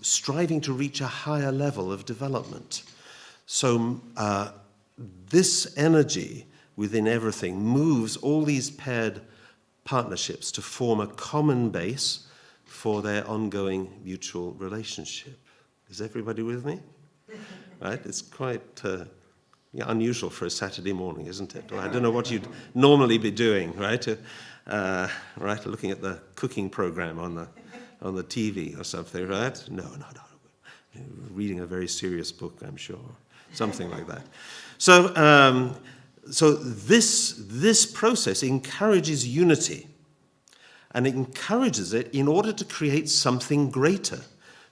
striving to reach a higher level of development. So this energy within everything moves all these paired partnerships to form a common base for their ongoing mutual relationship. Is everybody with me? Right? It's quite unusual for a Saturday morning, isn't it? Well, I don't know what you'd normally be doing, right? Right, looking at the cooking program on the TV or something, right? No. Reading a very serious book, I'm sure. Something like that. So this process encourages unity, and it encourages it in order to create something greater.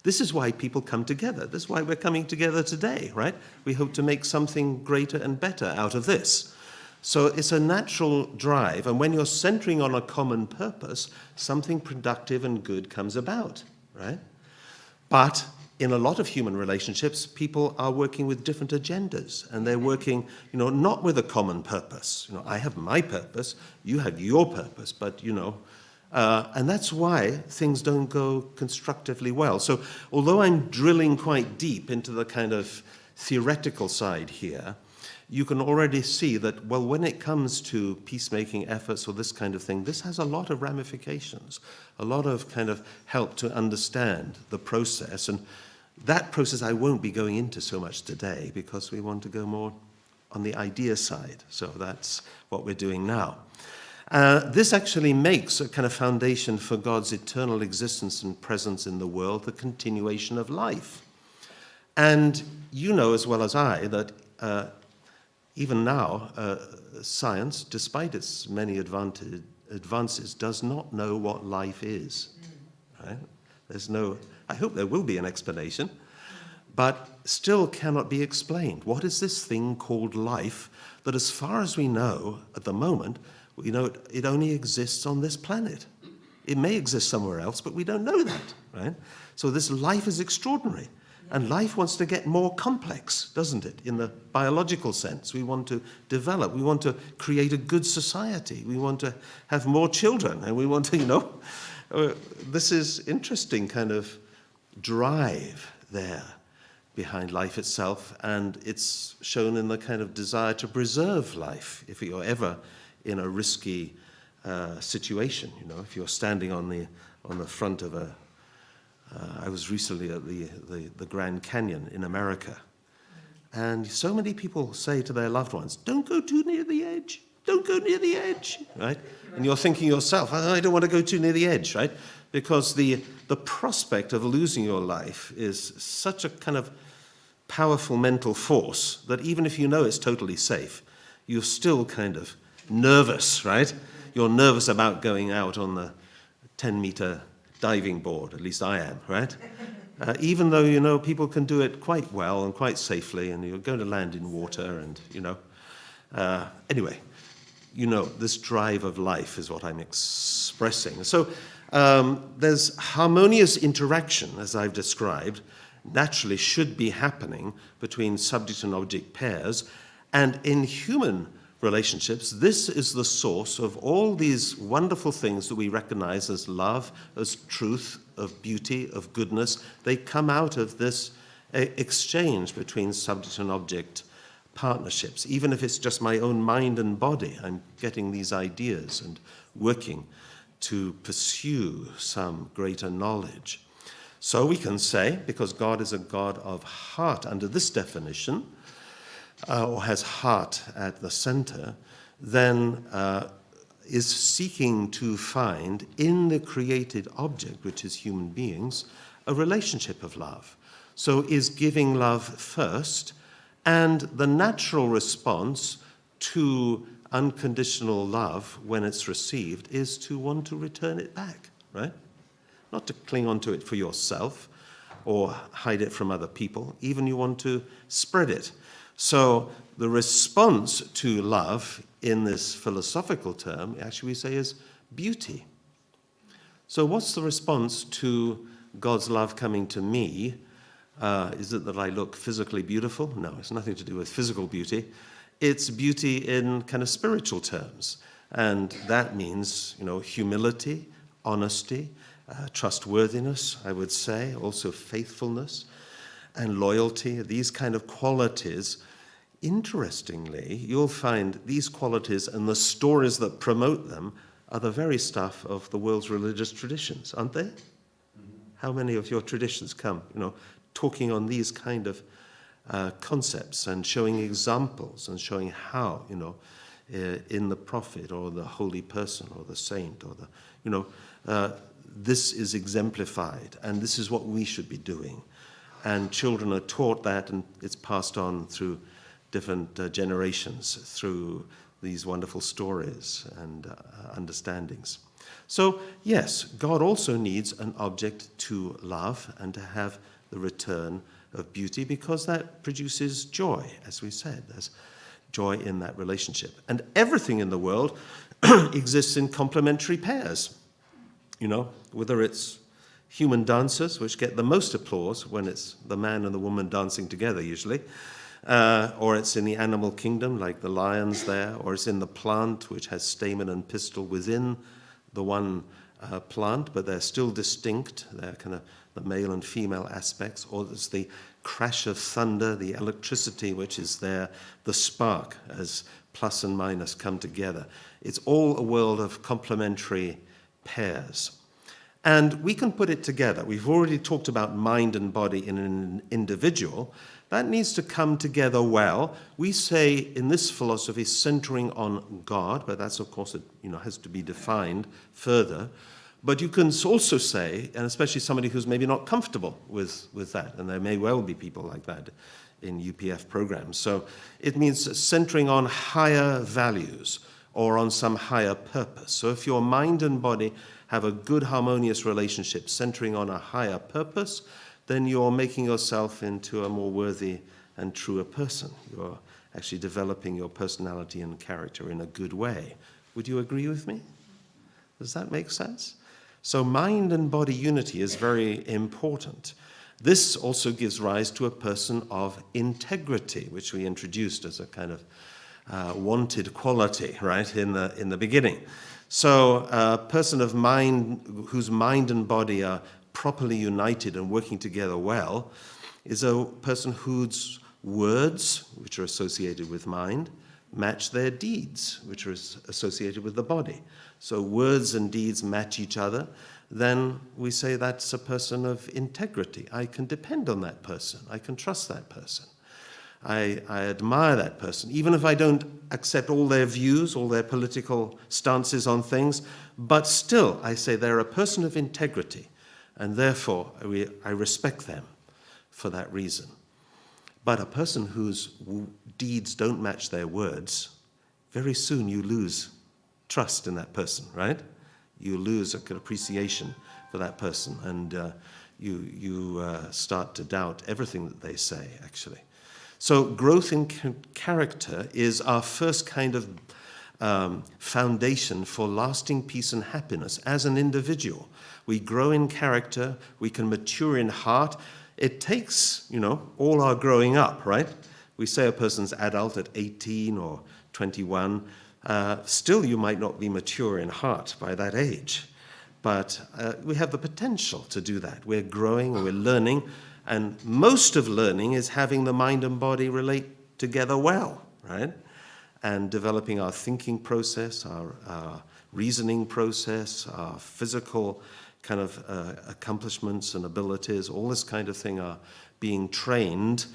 This is why people come together. This is why we're coming together today, right? We hope to make something greater and better out of this. So it's a natural drive, and when you're centering on a common purpose, something productive and good comes about, right? But in a lot of human relationships, people are working with different agendas, and they're working, not with a common purpose. I have my purpose, you have your purpose, but, and that's why things don't go constructively well. So although I'm drilling quite deep into the kind of theoretical side here, you can already see that, well, when it comes to peacemaking efforts or this kind of thing, this has a lot of ramifications, a lot of kind of help to understand the process. And that process I won't be going into so much today, because we want to go more on the idea side. So that's what we're doing now. This actually makes a kind of foundation for God's eternal existence and presence in the world, the continuation of life. And you know as well as I that even now, science, despite its many advances, does not know what life is. Right? I hope there will be an explanation, but still cannot be explained. What is this thing called life that, as far as we know at the moment, it only exists on this planet? It may exist somewhere else, but we don't know that, right? So this life is extraordinary. And life wants to get more complex, doesn't it? In the biological sense, we want to develop, we want to create a good society, we want to have more children, and we want to, this is interesting kind of drive there behind life itself, and it's shown in the kind of desire to preserve life if you're ever in a risky situation. If you're standing on the front of a I was recently at the Grand Canyon in America, and so many people say to their loved ones, "Don't go too near the edge, don't go near the edge," right? And you're thinking yourself, "I don't want to go too near the edge," right? Because the prospect of losing your life is such a kind of powerful mental force that even if you know it's totally safe, you're still kind of nervous, right? You're nervous about going out on the 10-meter diving board, at least I am, right? Even though, people can do it quite well and quite safely, and you're going to land in water, and, anyway, this drive of life is what I'm expressing. So there's harmonious interaction, as I've described, naturally should be happening between subject and object pairs, and in human relationships, this is the source of all these wonderful things that we recognize as love, as truth, of beauty, of goodness. They come out of this exchange between subject and object partnerships. Even if it's just my own mind and body, I'm getting these ideas and working to pursue some greater knowledge. So we can say, because God is a God of heart under this definition, or has heart at the center, then is seeking to find in the created object, which is human beings, a relationship of love. So is giving love first, and the natural response to unconditional love when it's received is to want to return it back, right? Not to cling on to it for yourself or hide it from other people. Even you want to spread it. So the response to love in this philosophical term, actually we say, is beauty. So what's the response to God's love coming to me? Is it that I look physically beautiful? No, it's nothing to do with physical beauty. It's beauty in kind of spiritual terms. And that means, humility, honesty, trustworthiness, I would say, also faithfulness and loyalty, these kind of qualities. Interestingly, you'll find these qualities and the stories that promote them are the very stuff of the world's religious traditions, aren't they? How many of your traditions come, talking on these kind of concepts and showing examples and showing how, in the prophet or the holy person or the saint or this is exemplified, and this is what we should be doing. And children are taught that, and it's passed on through different generations, through these wonderful stories and understandings. So, yes, God also needs an object to love and to have the return of beauty, because that produces joy, as we said. There's joy in that relationship. And everything in the world exists in complementary pairs, whether it's human dancers, which get the most applause when it's the man and the woman dancing together usually, or it's in the animal kingdom, like the lions there, or it's in the plant, which has stamen and pistil within the one plant, but they're still distinct. They're kind of the male and female aspects, or there's the crash of thunder, the electricity, which is there, the spark, as plus and minus come together. It's all a world of complementary pairs. And we can put it together. We've already talked about mind and body in an individual. That needs to come together well. We say in this philosophy centering on God, but that's of course, has to be defined further. But you can also say, and especially somebody who's maybe not comfortable with that, and there may well be people like that in UPF programs. So it means centering on higher values or on some higher purpose. So if your mind and body have a good harmonious relationship centering on a higher purpose, then you're making yourself into a more worthy and truer person. You're actually developing your personality and character in a good way. Would you agree with me? Does that make sense? So mind and body unity is very important. This also gives rise to a person of integrity, which we introduced as a kind of wanted quality, right, in the beginning. So a person of mind, whose mind and body are properly united and working together well, is a person whose words, which are associated with mind, match their deeds, which are associated with the body. So words and deeds match each other, then we say that's a person of integrity. I can depend on that person. I can trust that person. I admire that person, even if I don't accept all their views, all their political stances on things, but still I say they're a person of integrity, and therefore I respect them for that reason. But a person whose deeds don't match their words, very soon you lose trust in that person, right? You lose an appreciation for that person, and you start to doubt everything that they say, actually. So growth in character is our first kind of foundation for lasting peace and happiness as an individual. We grow in character, we can mature in heart. It takes, all our growing up, right? We say a person's adult at 18 or 21. Still, you might not be mature in heart by that age. But we have the potential to do that. We're growing, we're learning. And most of learning is having the mind and body relate together well, right? And developing our thinking process, our reasoning process, our physical kind of accomplishments and abilities, all this kind of thing are being trained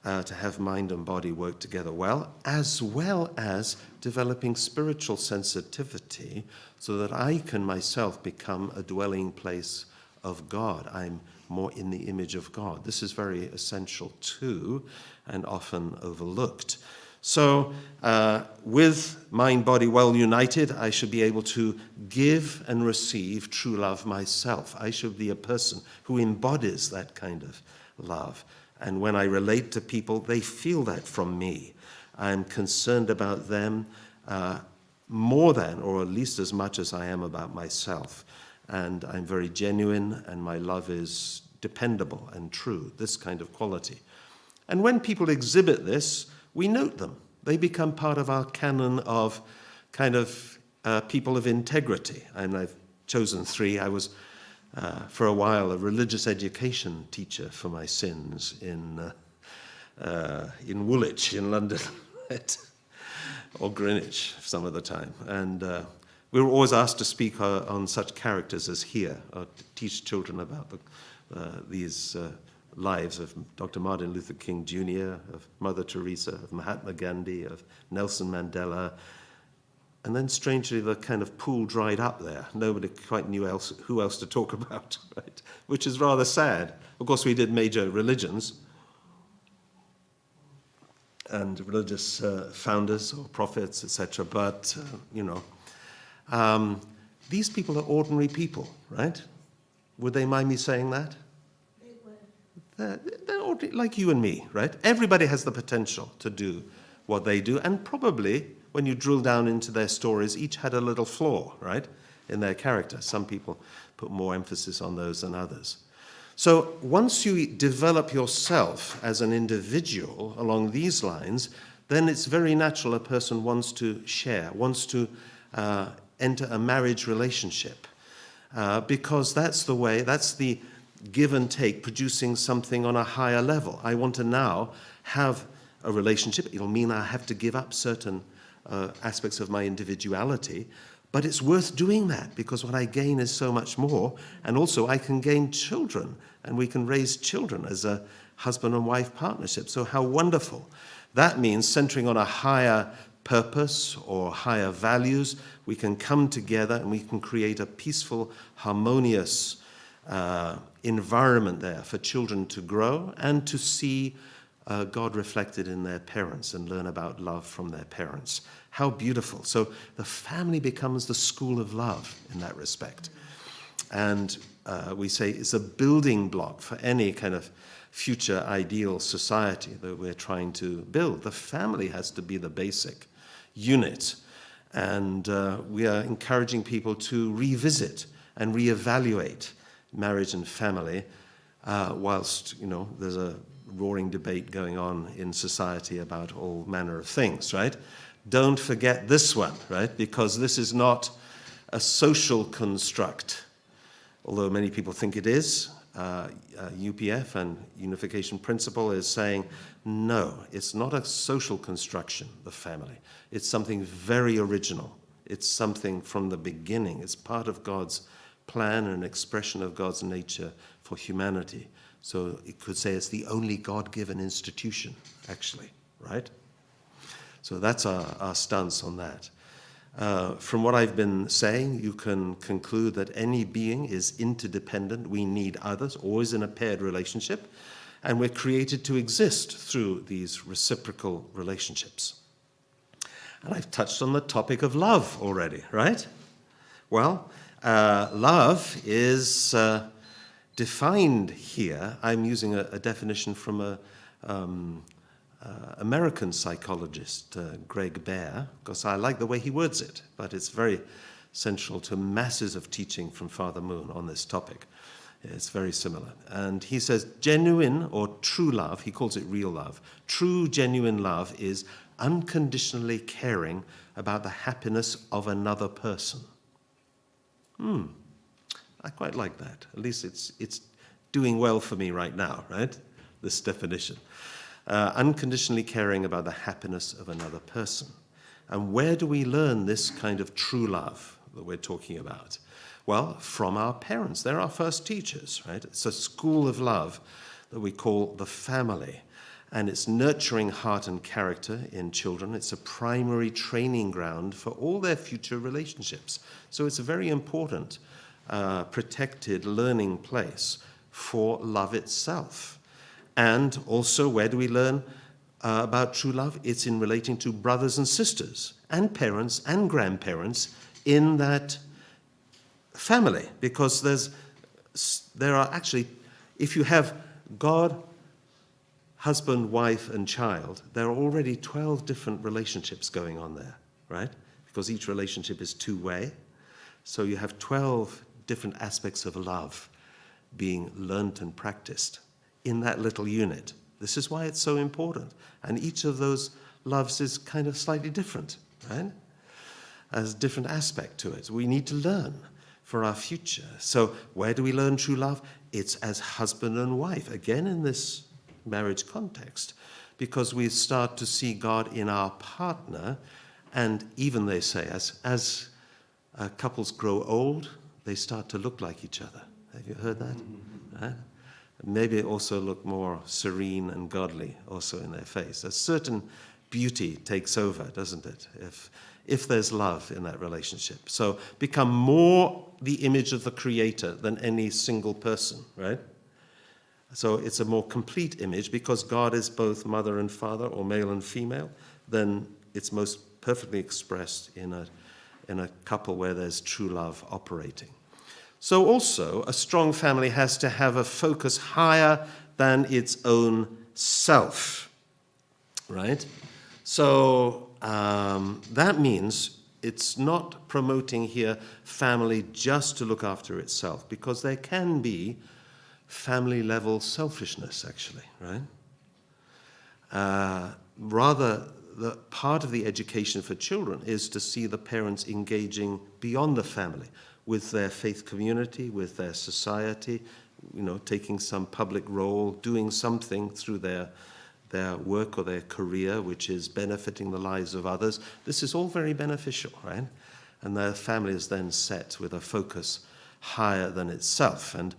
to have mind and body work together well as developing spiritual sensitivity so that I can myself become a dwelling place of God. I'm more in the image of God. This is very essential too, and often overlooked. So with mind, body well united, I should be able to give and receive true love myself. I should be a person who embodies that kind of love. And when I relate to people, they feel that from me. I'm concerned about them more than, or at least as much as I am about myself. And I'm very genuine, and my love is dependable and true, this kind of quality. And when people exhibit this, we note them. They become part of our canon of kind of people of integrity. And I've chosen three. I was, for a while, a religious education teacher for my sins in Woolwich in London, or Greenwich some of the time. And we were always asked to speak on such characters as here, or to teach children about these lives of Dr. Martin Luther King Jr., of Mother Teresa, of Mahatma Gandhi, of Nelson Mandela. And then strangely, the kind of pool dried up there. Nobody quite knew who else to talk about, right? Which is rather sad. Of course, we did major religions and religious founders or prophets, etc. But, these people are ordinary people, right? Would they mind me saying that? They're ordinary, like you and me, right? Everybody has the potential to do what they do, and probably, when you drill down into their stories, each had a little flaw, right, in their character. Some people put more emphasis on those than others. So once you develop yourself as an individual along these lines, then it's very natural a person wants to share, wants to enter a marriage relationship, because that's the way, that's the give and take, producing something on a higher level. I want to now have a relationship. It'll mean I have to give up certain aspects of my individuality, but it's worth doing that because what I gain is so much more, and also I can gain children, and we can raise children as a husband and wife partnership. So how wonderful. That means centering on a higher purpose or higher values, we can come together and we can create a peaceful, harmonious environment there for children to grow and to see God reflected in their parents and learn about love from their parents. How beautiful. So the family becomes the school of love in that respect. And we say it's a building block for any kind of future ideal society that we're trying to build. The family has to be the basic unit. And we are encouraging people to revisit and reevaluate marriage and family whilst, there's a roaring debate going on in society about all manner of things, right? Don't forget this one, right? Because this is not a social construct, although many people think it is. UPF and Unification Principle is saying, no, it's not a social construction, the family. It's something very original. It's something from the beginning. It's part of God's plan and expression of God's nature for humanity. So it could say it's the only God-given institution, actually, right? So that's our stance on that. From what I've been saying, you can conclude that any being is interdependent. We need others, always in a paired relationship, and we're created to exist through these reciprocal relationships. And I've touched on the topic of love already, right? Well, love is defined here. I'm using a definition from a American psychologist, Greg Bear, because I like the way he words it, but it's very central to masses of teaching from Father Moon on this topic. It's very similar. And he says genuine or true love, he calls it real love, true genuine love is unconditionally caring about the happiness of another person. I quite like that. At least it's doing well for me right now, right? This definition. Unconditionally caring about the happiness of another person. And where do we learn this kind of true love that we're talking about? Well, from our parents. They're our first teachers, right? It's a school of love that we call the family. And it's nurturing heart and character in children. It's a primary training ground for all their future relationships. So it's a very important, protected learning place for love itself. And also, where do we learn about true love? It's in relating to brothers and sisters and parents and grandparents in that family. Because there are actually, if you have God, husband, wife, and child, there are already 12 different relationships going on there, right? Because each relationship is two-way. So you have 12 different aspects of love being learnt and practiced in that little unit. This is why it's so important. And each of those loves is kind of slightly different, right? Has a different aspect to it. We need to learn for our future. So where do we learn true love? It's as husband and wife, again in this marriage context, because we start to see God in our partner, and even they say, as couples grow old, they start to look like each other. Have you heard that? Right? Maybe also look more serene and godly also in their face. A certain beauty takes over, doesn't it? If there's love in that relationship. So become more the image of the Creator than any single person, right? So it's a more complete image because God is both mother and father, or male and female. Then it's most perfectly expressed in a couple where there's true love operating. So also, a strong family has to have a focus higher than its own self, right? So that means it's not promoting here family just to look after itself, because there can be family-level selfishness, actually, right? Rather, the part of the education for children is to see the parents engaging beyond the family, with their faith community, with their society, taking some public role, doing something through their work or their career, which is benefiting the lives of others. This is all very beneficial, right? And their family is then set with a focus higher than itself. And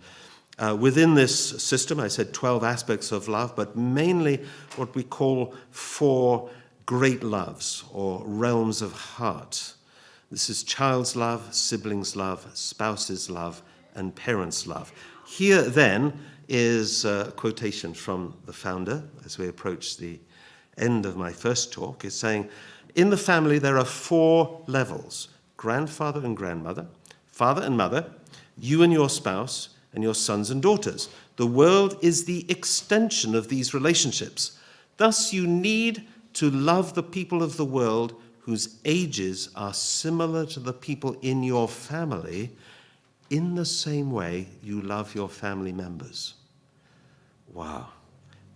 within this system, I said 12 aspects of love, but mainly what we call 4 great loves, or realms of heart. This is child's love, siblings' love, spouse's love, and parents' love. Here, then, is a quotation from the founder, as we approach the end of my first talk. It's saying, in the family there are 4 levels: grandfather and grandmother, father and mother, you and your spouse, and your sons and daughters. The world is the extension of these relationships. Thus, you need to love the people of the world whose ages are similar to the people in your family in the same way you love your family members. Wow.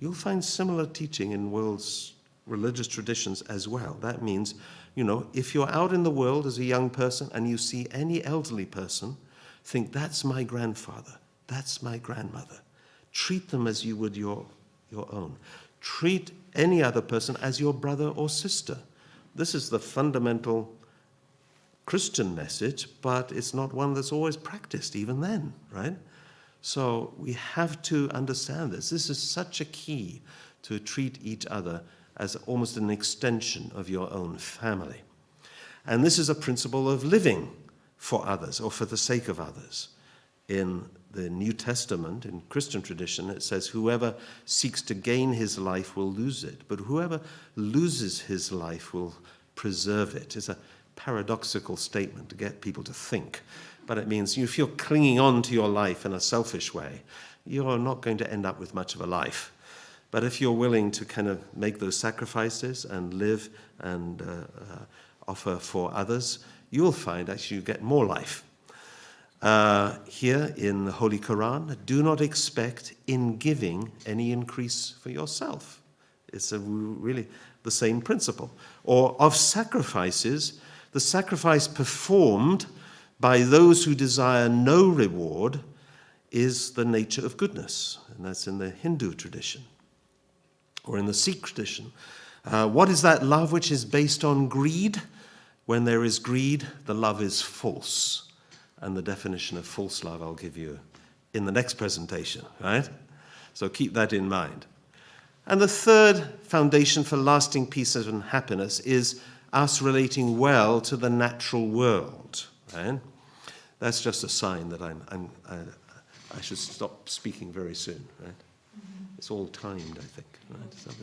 You'll find similar teaching in world's religious traditions as well. That means, if you're out in the world as a young person and you see any elderly person, think, that's my grandfather, that's my grandmother. Treat them as you would your own. Treat any other person as your brother or sister. This is the fundamental Christian message, but it's not one that's always practiced even then, right? So we have to understand this. This is such a key to treat each other as almost an extension of your own family. And this is a principle of living for others or for the sake of others. In the New Testament, in Christian tradition, it says, whoever seeks to gain his life will lose it, but whoever loses his life will preserve it. It's a paradoxical statement to get people to think. But it means if you're clinging on to your life in a selfish way, you're not going to end up with much of a life. But if you're willing to kind of make those sacrifices and live and offer for others, you'll find actually you get more life. Here in the Holy Quran, do not expect in giving any increase for yourself. It's really the same principle. Or of sacrifices, the sacrifice performed by those who desire no reward is the nature of goodness. And that's in the Hindu tradition. Or in the Sikh tradition. What is that love which is based on greed? When there is greed, the love is false. And the definition of false love I'll give you in the next presentation, right? So keep that in mind. And the third foundation for lasting peace and happiness is us relating well to the natural world, right? That's just a sign that I should stop speaking very soon, right? It's all timed, I think, right?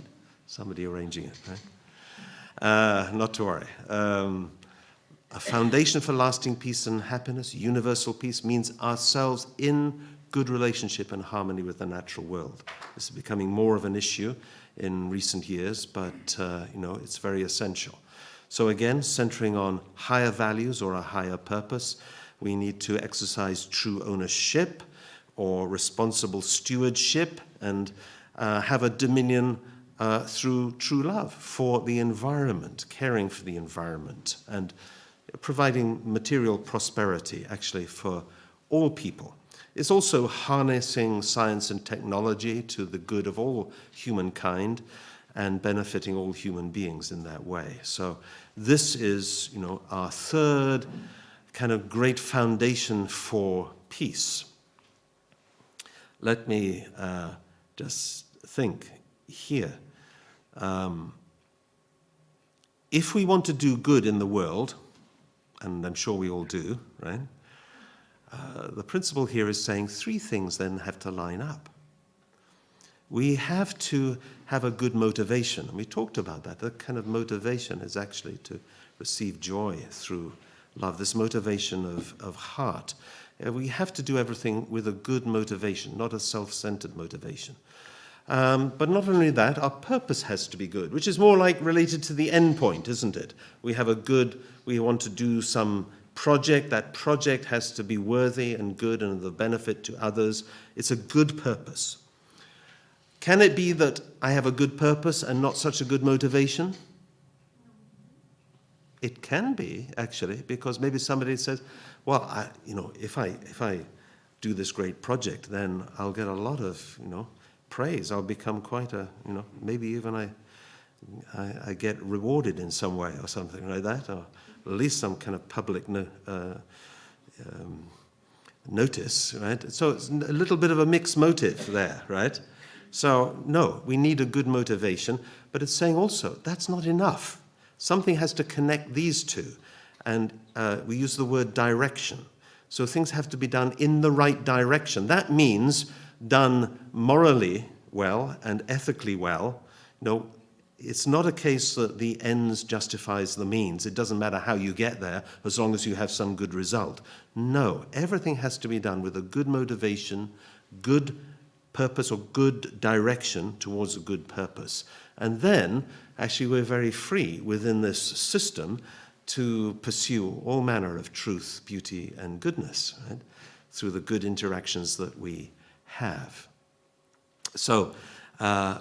Somebody arranging it, right? Not to worry. A foundation for lasting peace and happiness, universal peace, means ourselves in good relationship and harmony with the natural world. This is becoming more of an issue in recent years, but it's very essential. So again, centering on higher values or a higher purpose, we need to exercise true ownership or responsible stewardship and have a dominion through true love for the environment, caring for the environment, and providing material prosperity, actually, for all people. It's also harnessing science and technology to the good of all humankind and benefiting all human beings in that way. So this is, our third kind of great foundation for peace. Let me just think here. If we want to do good in the world, and I'm sure we all do, right? The principle here is saying three things then have to line up. We have to have a good motivation. And we talked about that. That kind of motivation is actually to receive joy through love, this motivation of heart. We have to do everything with a good motivation, not a self-centered motivation. But not only that, our purpose has to be good, which is more like related to the end point, isn't it? We want to do some project. That project has to be worthy and good and of the benefit to others. It's a good purpose. Can it be that I have a good purpose and not such a good motivation? It can be, actually, because maybe somebody says, well, if I do this great project, then I'll get a lot of, praise. I'll become quite a, maybe even I get rewarded in some way or something like that, or at least some kind of public notice, right? So it's a little bit of a mixed motive there, right? So no, we need a good motivation, but it's saying also that's not enough. Something has to connect these two, and we use the word direction. So things have to be done in the right direction. That means done morally well and ethically well. It's not a case that the ends justifies the means. It doesn't matter how you get there as long as you have some good result. No, everything has to be done with a good motivation, good purpose or good direction towards a good purpose. And then, actually, we're very free within this system to pursue all manner of truth, beauty, and goodness, right? Through the good interactions that we have. So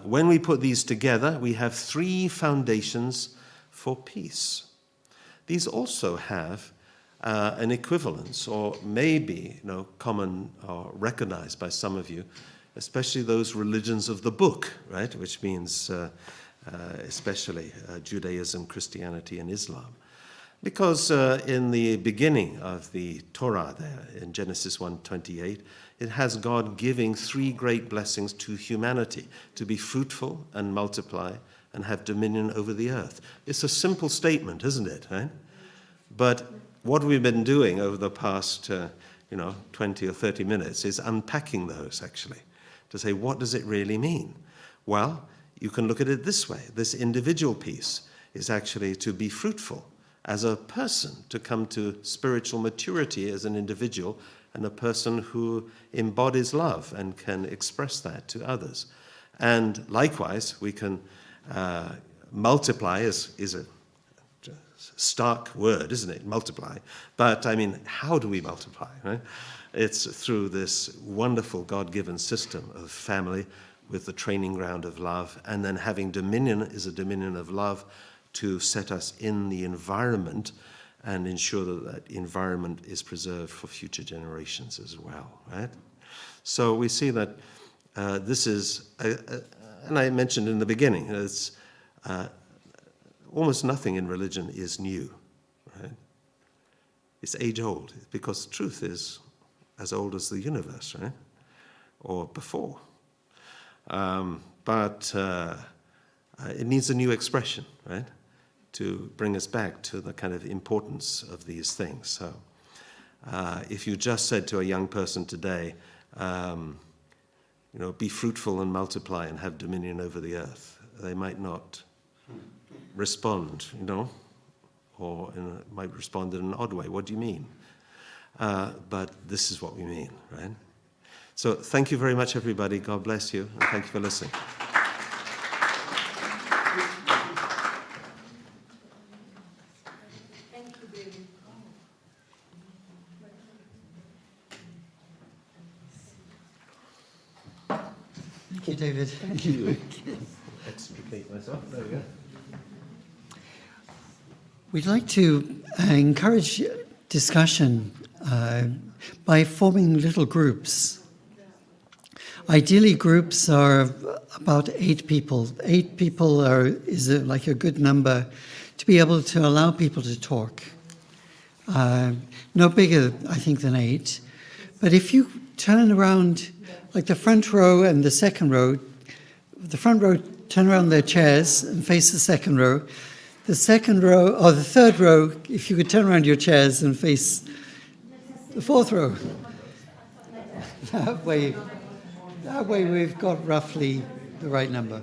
when we put these together, we have 3 foundations for peace. These also have an equivalence, or maybe common or recognized by some of you, especially those religions of the book, right? Which means especially Judaism, Christianity, and Islam. Because in the beginning of the Torah there, in Genesis 1:28, it has God giving 3 great blessings to humanity: to be fruitful and multiply and have dominion over the earth. It's a simple statement, isn't it? Right? But what we've been doing over the past 20 or 30 minutes is unpacking those, actually, to say, what does it really mean? Well, you can look at it this way. This individual piece is actually to be fruitful as a person, to come to spiritual maturity as an individual and a person who embodies love and can express that to others. And likewise, we can multiply is a stark word, isn't it? Multiply. But I mean, how do we multiply? Right? It's through this wonderful God-given system of family with the training ground of love, and then having dominion is a dominion of love to set us in the environment and ensure that that environment is preserved for future generations as well, right? So we see that this is, and I mentioned in the beginning, it's almost nothing in religion is new, right? It's age-old, because truth is as old as the universe, right? Or before. But it needs a new expression, right? To bring us back to the kind of importance of these things. So if you just said to a young person today, be fruitful and multiply and have dominion over the earth, they might not respond, or might respond in an odd way. What do you mean? But this is what we mean, right? So thank you very much, everybody. God bless you, and thank you for listening. Thank you, David. Thank you. Extricate myself. There we go. We'd like to encourage discussion by forming little groups. Ideally, groups are about 8 people. 8 people is like a good number to be able to allow people to talk. No bigger, I think, than 8. But if you turn around, like the front row and the second row, the front row turn around their chairs and face the second row. The second row, or the third row, if you could turn around your chairs and face the fourth row. That way we've got roughly the right number.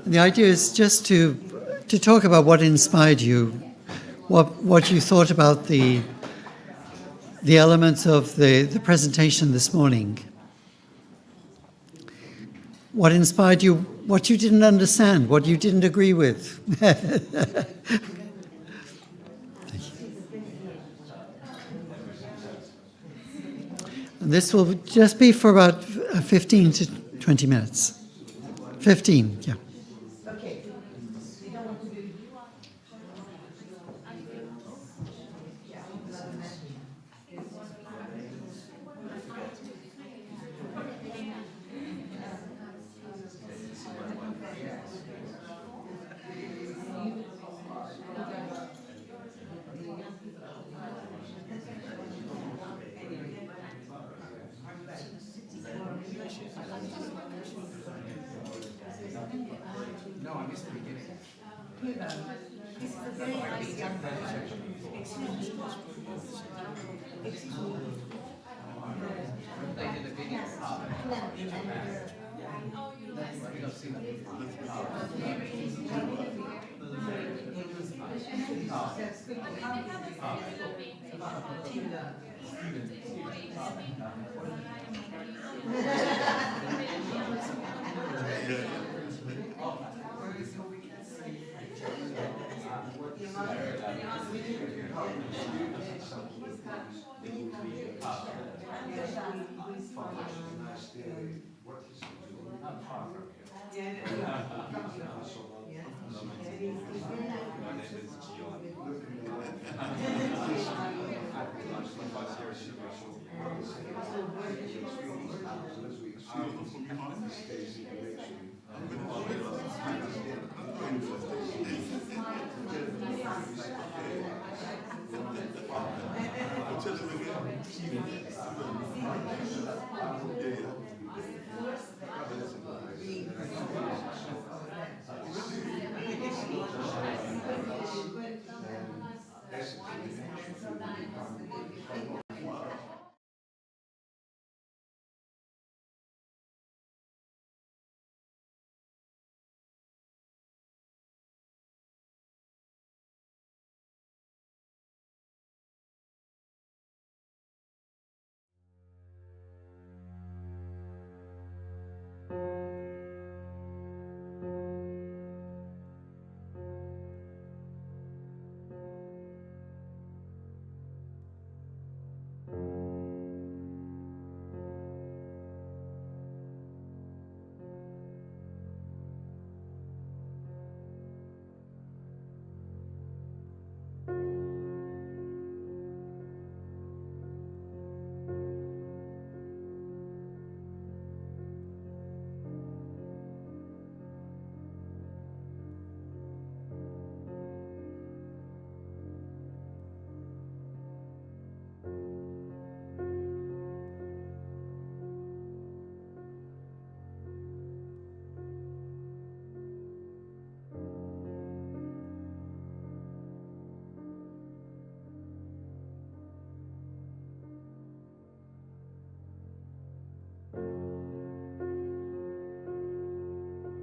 And the idea is just to talk about what inspired you, what you thought about the elements of the presentation this morning. What inspired you, what you didn't understand, what you didn't agree with. And this will just be for about 15 to 20 minutes. 15, yeah.